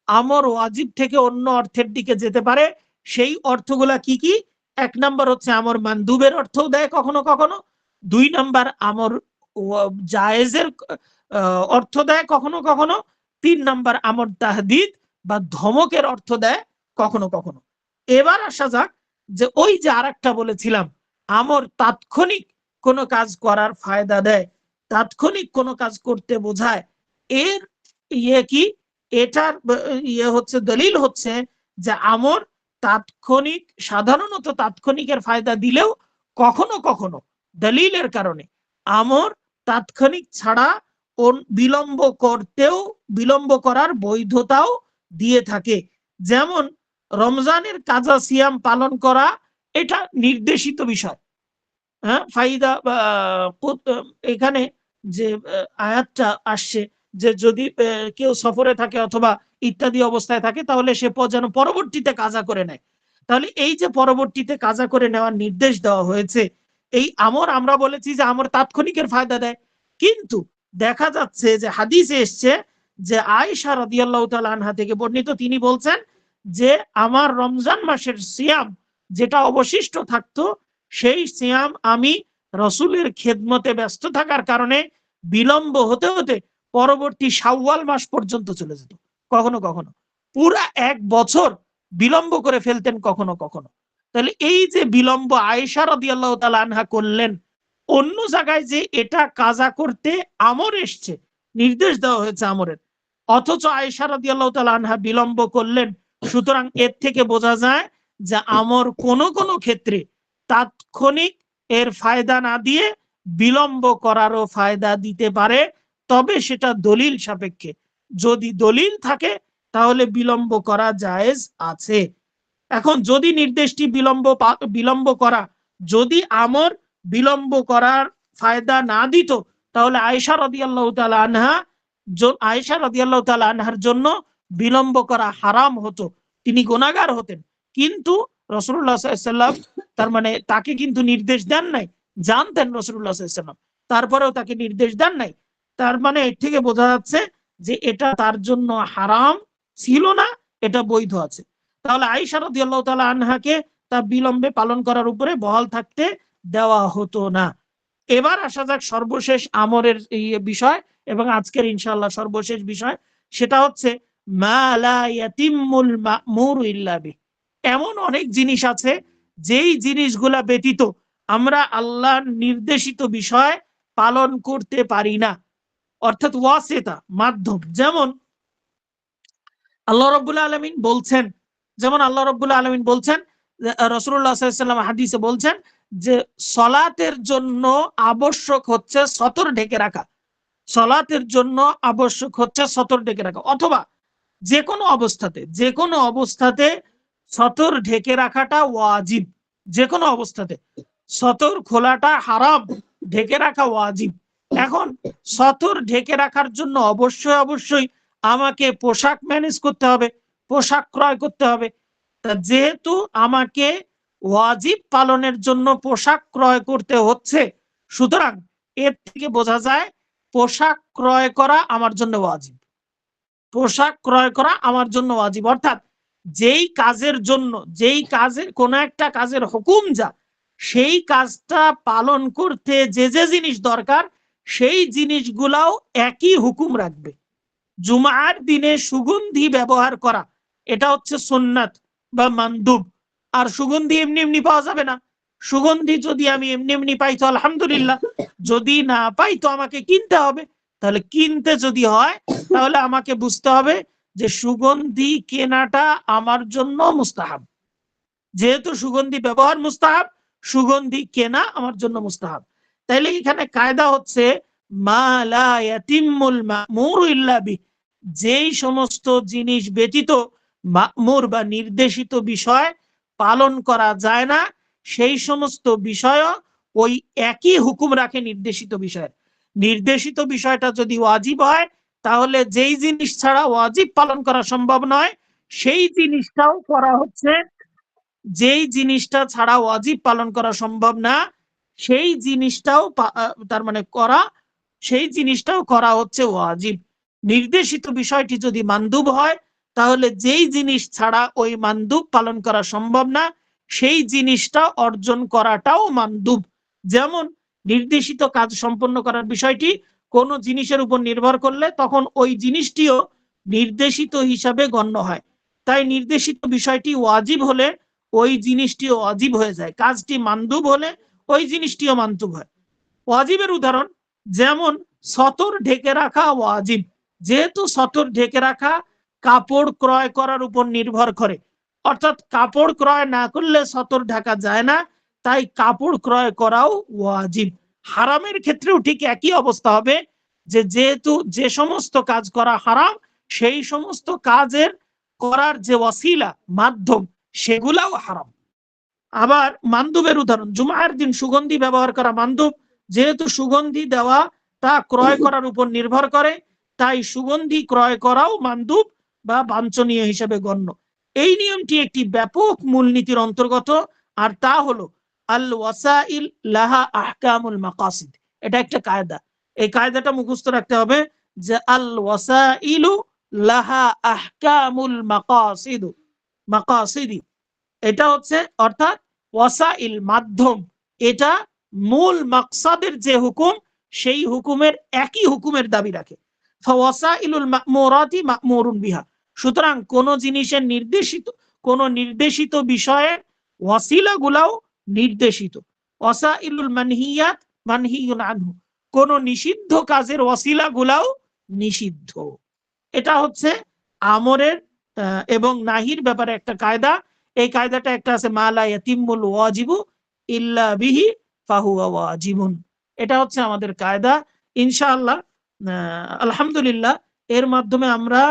আমর ওয়াজিব থেকে অন্য অর্থের দিকে যেতে পারে। সেই অর্থগুলা কি কি? 1 নাম্বার হচ্ছে আমর মানদুবের অর্থও দেয় কখনো কখনো। 2 নাম্বার আমর জায়েজের অর্থ দেয় কখনো কখনো। 3 নাম্বার আমর তাহদিদ বা ধমকের অর্থ দেয় কখনো কখনো। এবার আসা যাক যে ওই যে আরেকটা বলেছিলাম, আমর তাৎক্ষণিক কোনো কাজ করার ফায়দা দেয়, তাৎক্ষণিক কোনো কাজ করতে বোঝায়। এর ইয়ে কি? এটার ইয়ে হচ্ছে, দলিল হচ্ছে যে আমর তাৎক্ষণিক, সাধারণত তাৎক্ষণিকের ফায়দা দিলেও কখনো কখনো দলিলের কারণে আমর তাৎক্ষণিক ছাড়া বিলম্ব করতেও, বিলম্ব করার বৈধতাও দিয়ে থাকে। যেমন রমজানের কাজা সিয়াম পালন করা, এটা নির্দেশিত বিষয়। হ্যাঁ, ফাইদা এখানে যে আয়াতটা আসছে যে যদি কেউ সফরে থাকে অথবা ইত্যাদি অবস্থায় থাকে তাহলে সে যেন পরবর্তীতে কাজা করে নেয়। তাহলে এই যে পরবর্তীতে কাজা করে নেওয়ার নির্দেশ দেওয়া হয়েছে, এই আমর আমরা বলেছি যে আমর তাৎক্ষণিকের ফায়দা দেয়, কিন্তু দেখা যাচ্ছে যে হাদিসে এসছে যে আয়েশা রাদিয়াল্লাহু তাআলা আনহা থেকে বর্ণিত, তিনি বলছেন যে আমার রমজান মাসের সিয়াম যেটা অবশিষ্ট থাকতো, সেই সিয়াম আমি রসুলের খেদমতে ব্যস্ত থাকার কারণে বিলম্ব হতে হতে পরবর্তী শাওয়াল মাস পর্যন্ত চলে যেত। কখনো কখনো পুরা 1 বছর বিলম্ব করে ফেলতেন কখনো কখনো। তাহলে এই যে বিলম্ব আয়েশা রাদিয়াল্লাহু তাআলা আনহা করলেন, অন্য জায়গায় যে এটা কাজা করতে আমর এসছে, নির্দেশ দেওয়া হয়েছে আমরের, অথচ আয়েশা রাদিয়াল্লাহু তাআলা আনহা বিলম্ব করলেন। সুতরাং এর থেকে বোঝা যায় যে আমর কোন কোন ক্ষেত্রে তাৎক্ষণিক এর ফায়দা না দিয়ে বিলম্ব করারও ফায়দা দিতে পারে, তবে সেটা দলিল সাপেক্ষে। যদি দলিল থাকে তাহলে বিলম্ব করা জায়েজ আছে। এখন যদি নির্দেশটি বিলম্ব করা, যদি আমর বিলম্ব করার ফায়দা না দিত, তাহলে আয়েশা রাদিয়াল্লাহু তাআলা আনহা, আয়েশা রাদিয়াল্লাহু তাআলা আনহার জন্য বিলম্ব করা হারাম হতো, তিনি গুনাহগার হতেন। কিন্তু রাসূলুল্লাহ সাল্লাল্লাহু আলাইহি ওয়াসাল্লাম তার মানে তাকে কিন্তু নির্দেশ দেন নাই, জানতেন রাসূলুল্লাহ সাল্লাল্লাহু আলাইহি ওয়াসাল্লাম, তারপরেও তাকে নির্দেশ দেন নাই। তার মানে এর থেকে বোঝা যাচ্ছে যে এটা তার জন্য হারাম ছিল না, এটা বৈধ আছে। তাহলে আয়েশা রাদিয়াল্লাহু তাআলা আনহাকে তা বিলম্বে পালন করার উপরে বহাল থাকতে দেওয়া হতো না। এবার আসা যাক সর্বশেষ আমরের এই বিষয়, এবং আজকের ইনশাআল্লাহ সর্বশেষ বিষয়, সেটা হচ্ছে মা লা ইয়াতিম্মুল মা'মুরু ইল্লা বিহি। এমন অনেক জিনিস আছে যেই জিনিসগুলা ব্যতীত আমরা আল্লাহর নির্দেশিত বিষয় পালন করতে পারি না, অর্থাৎ ওয়াসিতা, মাধ্যম। যেমন আল্লাহ রাব্বুল আলামিন বলছেন, যেমন আল্লাহ রাব্বুল আলামিন বলছেন, রাসূলুল্লাহ সাল্লাল্লাহু আলাইহি ওয়াসাল্লাম হাদিসে বলছেন যে সলাতের জন্য আবশ্যক হচ্ছে সতর ঢেকে রাখা। সলাতের জন্য আবশ্যক হচ্ছে সতর ঢেকে রাখা, অথবা যে কোনো অবস্থাতে সতর ঢেকে রাখাটা ওয়াজিব। যে কোনো অবস্থাতে সতর খোলাটা হারাম, ঢেকে রাখা ওয়াজিব। এখন সতর ঢেকে রাখার জন্য অবশ্যই আমাকে পোশাক ম্যানেজ করতে হবে, পোশাক ক্রয় করতে হবে। তা যেহেতু আমাকে ওয়াজিব পালনের জন্য পোশাক ক্রয় করতে হচ্ছে, সুতরাং এর থেকে বোঝা যায় পোশাক ক্রয় করা আমার জন্য ওয়াজিব। পোশাক ক্রয় করা আমার জন্য ওয়াজিব, অর্থাৎ যেই কাজের জন্য, যেই কাজের কোনো একটা কাজের হুকুম যা, সেই কাজটা পালন করতে যে যে জিনিস দরকার সেই জিনিসগুলাও একই হুকুম রাখবে। জুমার দিনে সুগন্ধি ব্যবহার করা, এটা হচ্ছে সুন্নাত বা মানদুব। আর সুগন্ধি এমনি এমনি পাওয়া যাবে না। সুগন্ধি যদি আমি এমনি এমনি পাই তো আলহামদুলিল্লাহ, যদি না পাই তো আমাকে কিনতে হবে। তাহলে কিনতে যদি হয় তাহলে আমাকে বুঝতে হবে যে সুগন্ধি কেনাটা আমার জন্য মুস্তাহাব। যেহেতু সুগন্ধি ব্যবহার মুস্তাহাব, সুগন্ধি কেনা আমার জন্য মুস্তাহাব। তাইলে এখানে কায়দা হচ্ছে মা লা ইয়াতিম্মুল মা'মুরু ইল্লা বি, যেই সমস্ত জিনিস ব্যতীত মা'মুর বা নির্দেশিত বিষয় পালন করা যায় না, সেই সমস্ত বিষয় ওই একই হুকুম রাখে নির্দেশিত বিষয়ের। নির্দেশিত বিষয়টা যদি ওয়াজিব হয়, তাহলে যেই জিনিস ছাড়া ওয়াজিব পালন করা সম্ভব নয়, সেই জিনিসটাও করা হচ্ছে, যেই জিনিসটা ছাড়া ওয়াজিব পালন করা সম্ভব না, সেই জিনিসটাও তার মানে করা, সেই জিনিসটাও করা হচ্ছে ওয়াজিব। নির্দেশিত বিষয়টি যদি মানদুব হয়, তাহলে যেই জিনিস ছাড়া ওই মানদুব পালন করা সম্ভব না, সেই জিনিসটা অর্জন করাটাও মানদুব। যেমন নির্দেশিত কাজ সম্পন্ন করার বিষয়টি কোন জিনিসের উপর নির্ভর করলে তখন ওই জিনিসটিও নির্দেশিত হিসাবে গণ্য হয়। তাই নির্দেশিত বিষয়টি ওয়াজিব হলে ওই জিনিসটিও ওয়াজিব হয়ে যায়, কাজটি মানদুব হলে ওই জিনিসটিও মানদুব হয়। ওয়াজিবের উদাহরণ যেমন সতর ঢেকে রাখা ওয়াজিব। যেহেতু সতর ঢেকে রাখা কাপড় ক্রয় করার উপর নির্ভর করে, অর্থাৎ কাপড় ক্রয় না করলে সতর ঢাকা যায় না, তাই কাপড় ক্রয় করাও ওয়াজিব। হারামের ক্ষেত্রেও ঠিক একই অবস্থা হবে, যে যেহেতু যে সমস্ত কাজ করা হারাম, সেই সমস্ত কাজের করার যে ওয়াসিলা, মাধ্যম, সেগুলাও হারাম। আবার মানদুবের উদাহরণ, জুমার দিন সুগন্ধি ব্যবহার করা মানদুব। যেহেতু সুগন্ধি দেওয়া তা ক্রয় করার উপর নির্ভর করে, তাই সুগন্ধি ক্রয় করাও মানদুব বা বাঞ্ছনীয় হিসেবে গণ্য। এই নিয়মটি একটি ব্যাপক মূলনীতির অন্তর্গত, আর তা হলো আল ওয়াসাইল লাহা আহকামুল মাকাসিদ। এটা একটা কায়দা, এই কায়দাটা মুখস্থ রাখতে হবে যে আল ওয়াসাইলু লাহা আহকামুল মাকাসিদ, মাকাসিদি, এটা হচ্ছে অর্থাৎ ওয়াসাইল মাধ্যম, এটা মূল মাকসাদের যে হুকুম সেই হুকুমের একই হুকুমের দাবি রাখে। ফাওয়াসাইলুল মা'মুরাতি মা'মুরুন বিহা, সুতরাং কোন জিনিসের নির্দেশিত, কোন নির্দেশিত বিষয়ের ওয়াসিলাগুলাও নির্দেশিত। ওয়াসাইলুল মানহিয়াত মানহিয়ুন আনহু, কোন নিষিদ্ধ কাজের ওয়াসিলাগুলাও নিষিদ্ধ। এটা হচ্ছে আমরের এবং নাহির ব্যাপারে একটা কায়দা। এই কায়দাটা একটা আছে মা লা ইয়াতিম্মুল ওয়াজিবু ইল্লা বিহি ফাহুয়া ওয়াজিবুন। এটা হচ্ছে আমাদের কায়দা ইনশাআল্লাহ। আলহামদুলিল্লাহ, এর মাধ্যমে আমরা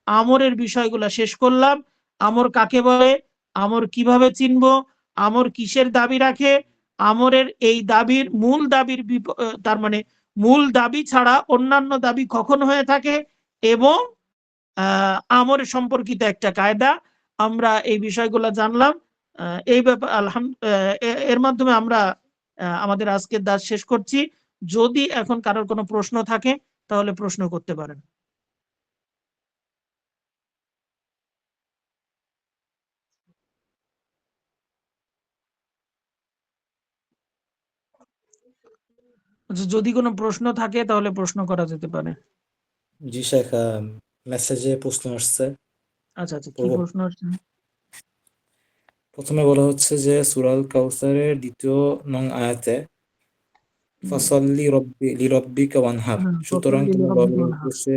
আমরের বিষয়গুলো শেষ করলাম। আমর কাকে বলে, আমর কিভাবে চিনবো, আমর কিসের দাবি রাখে, আমরের এই দাবির মূল দাবির তার মানে মূল দাবি ছাড়া অন্যান্য দাবি কখন হয়ে থাকে, এবং আমর সম্পর্কিত একটা কায়দা, আমরা এই বিষয়গুলো জানলাম। এই ব্যাপার এর মাধ্যমে আমরা আমাদের আজকের দাস শেষ করছি। যদি এখন কারোর কোনো প্রশ্ন থাকে তাহলে প্রশ্ন করতে পারেন। আচ্ছা, যদি কোনো প্রশ্ন থাকে তাহলে প্রশ্ন করা যেতে পারে। জি শেখ, মেসেজে প্রশ্ন আসছে। আচ্ছা আচ্ছা, কি প্রশ্ন আসছে? প্রথমে বলা হচ্ছে যে সূরাল কাউসারের ২য় নং আয়াতে ফাসাল্লি লিরাব্বিকা ওয়ানহার, সুতরাং তোমার রবের উদ্দেশ্যে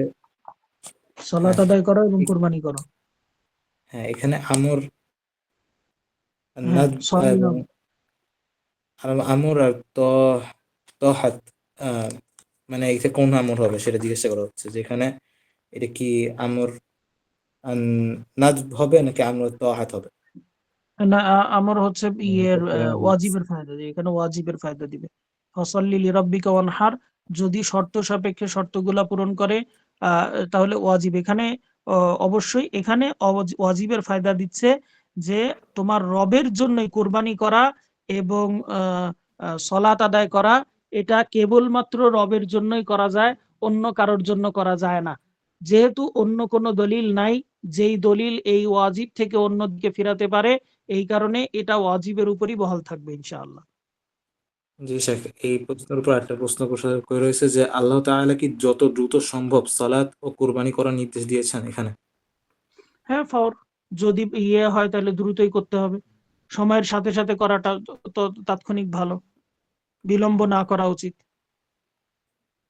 সালাত আদায় করো এবং কুরবানি করো। হ্যাঁ, এখানে আমর, হ্যাঁ নাদ সল্লি এবং রব আমর আর তহাত, আহ, মানে এটা কোন আমর হবে সেটা জিজ্ঞাসা করা হচ্ছে, যেখানে এটা কি আমর নাদ হবে নাকি আমর তহাত হবে? না আমার হচ্ছে ইয়ের এটা কেমন বলতেছে? ওয়াজিবের ফায়দা দিবে, এখানে ওয়াজিবের ফায়দা দিবে। ফসল্লি লিরাব্বিকা ওয়ানহার যদি শর্ত সাপেক্ষে শর্তগুলা পূরণ করে তাহলে ওয়াজিব এখানে অবশ্যই এখানে ওয়াজিবের ফায়দা দিচ্ছে যে তোমার রবের জন্যই কোরবানি করা এবং সলাত আদায় করা এটা কেবলমাত্র রবের জন্যই করা যায়, অন্য কারোর জন্য করা যায় না। যেহেতু অন্য কোনো দলিল নাই যেই দলিল এই ওয়াজিব থেকে অন্যদিকে ফিরাতে পারে, এই কারণে এটা ওয়াজিবের উপরই বহাল থাকবে ইনশাআল্লাহ। জি শেখ, এই প্রশ্নের উপর একটা প্রশ্ন করে রয়েছে যে আল্লাহ তাআলা কি যত দ্রুত সম্ভব সালাত ও কুরবানি করার নির্দেশ দিয়েছেন এখানে? হ্যাঁ ফর যদি ইয়ে হয় তাহলে দ্রুতই করতে হবে, সময়ের সাথে সাথে করাটা তো তাৎক্ষণিক ভালো, বিলম্ব না করা উচিত।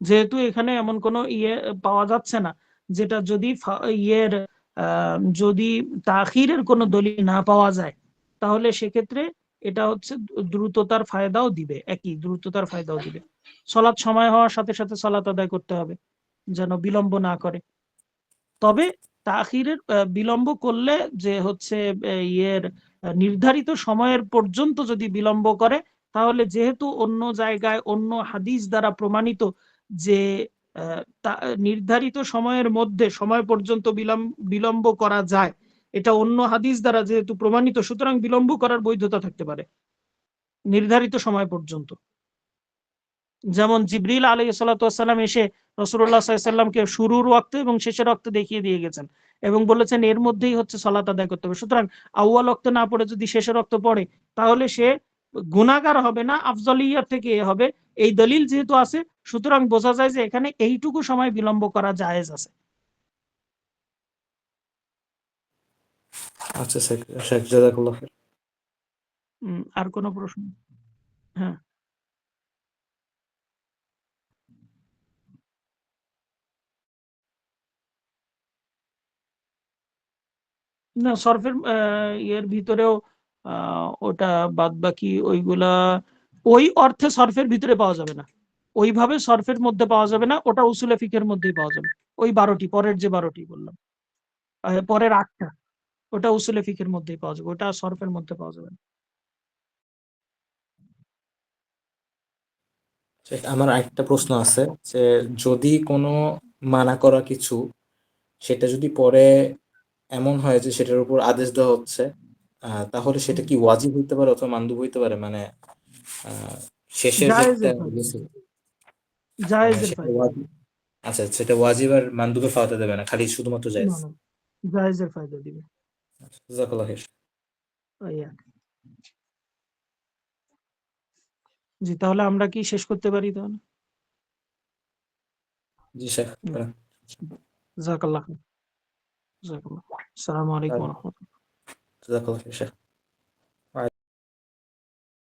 যেহেতু এখানে এমন কোনো ইয়ে পাওয়া যাচ্ছে না যেটা যদি ইয়ের যদি তাখিরের কোনো দলিল না পাওয়া যায়, তাহলে সেক্ষেত্রে এটা হচ্ছে দ্রুততার ফায়দাও দিবে, একই দ্রুততার ফায়দাও দিবে। সলাৎ সময় হওয়ার সাথে সাথে সলাৎ আদায় করতে হবে, যেন বিলম্ব না করে। তবে তাখিরের বিলম্ব করলে যে হচ্ছে ইয়ের নির্ধারিত সময়ের পর্যন্ত যদি বিলম্ব করে, তাহলে যেহেতু অন্য জায়গায় অন্য হাদিস দ্বারা প্রমাণিত যে নির্ধারিত সময়ের মধ্যে সময় পর্যন্ত বিলম্ব করা যায়, এটা অন্য হাদিস দ্বারা যেহেতু প্রমাণিত, সুতরাং বিলম্ব করার বৈধতা থাকতে পারে নির্ধারিত সময় পর্যন্ত। যেমন জিবরিল আলাইহিস সালাতু ওয়াস সালাম এসে রাসূলুল্লাহ সাল্লাল্লাহু আলাইহি ওয়াসাল্লামকে শুরুর ওয়াক্ত এবং শেষের ওয়াক্ত দেখিয়ে দিয়ে গেছেন এবং বলেছেন এর মধ্যেই হচ্ছে সালাত আদায় করতে হবে। সুতরাং আউয়াল ওয়াক্ত না পড়ে যদি শেষের ওয়াক্ত পড়ে, তাহলে সে গুনাহগার হবে না, আফজলিয়াত থেকে এ হবে। এই দলিল যেহেতু আছে, সুতরাং বোঝা যায় যে এখানে এইটুকু সময় বিলম্ব করা জায়েজ আছে। আচ্ছা শেখ, শেখ জাযাকাল্লাহ খাইর। আর কোনো প্রশ্ন? হ্যাঁ, না সরফের ইয়ের ভিতরেও ওটা বাদ বাকি ওইগুলা ওই অর্থে সরফের ভিতরে পাওয়া যাবে না, ওইভাবে সরফের মধ্যে পাওয়া যাবে না, ওটা উসুলে ফিকের মধ্যেই পাওয়া যাবে। ওই 12টি পরের যে 12টি বললাম, পরের 8টা, ওটা উসুলে ফিকের মধ্যেই পাওয়া যাবে, ওটা সরফের মধ্যে পাওয়া যাবে না। শেখ, আমার একটা প্রশ্ন আছে যে যদি কোনো মানা করা কিছু, সেটা যদি পরে এমন হয় যে সেটার উপর আদেশ দেওয়া হচ্ছে, তাহলে সেটা কি ওয়াজিব হইতে পারে অথবা মানদুব হইতে পারে? মানে আহ, শেষের যে একটা জায়েজের ফায়দা ইয়ে ছিল, দিবে, মানে জায়েজের সেটা ফায়দা দিবে। ওয়াজিব। আচ্ছা, সেটা ওয়াজিব আর মানদুবে ফাওয়াতে দেবে না, খালি শুধুমাত্র জায়েজ। না না, জায়েজের ফায়দা দিবে। জাযাকাল্লাহ খাইর। ওই আর কি। জি, তাহলে আমরা কি শেষ করতে পারি তাহলে? জি শেখ, হুম, জাযাকাল্লাহ, জাযাকাল্লাহ। আসসালামু আলাইকুম ওয়া রাহমাতুল্লাহ। জাযাকাল্লাহ খাইর শেখ।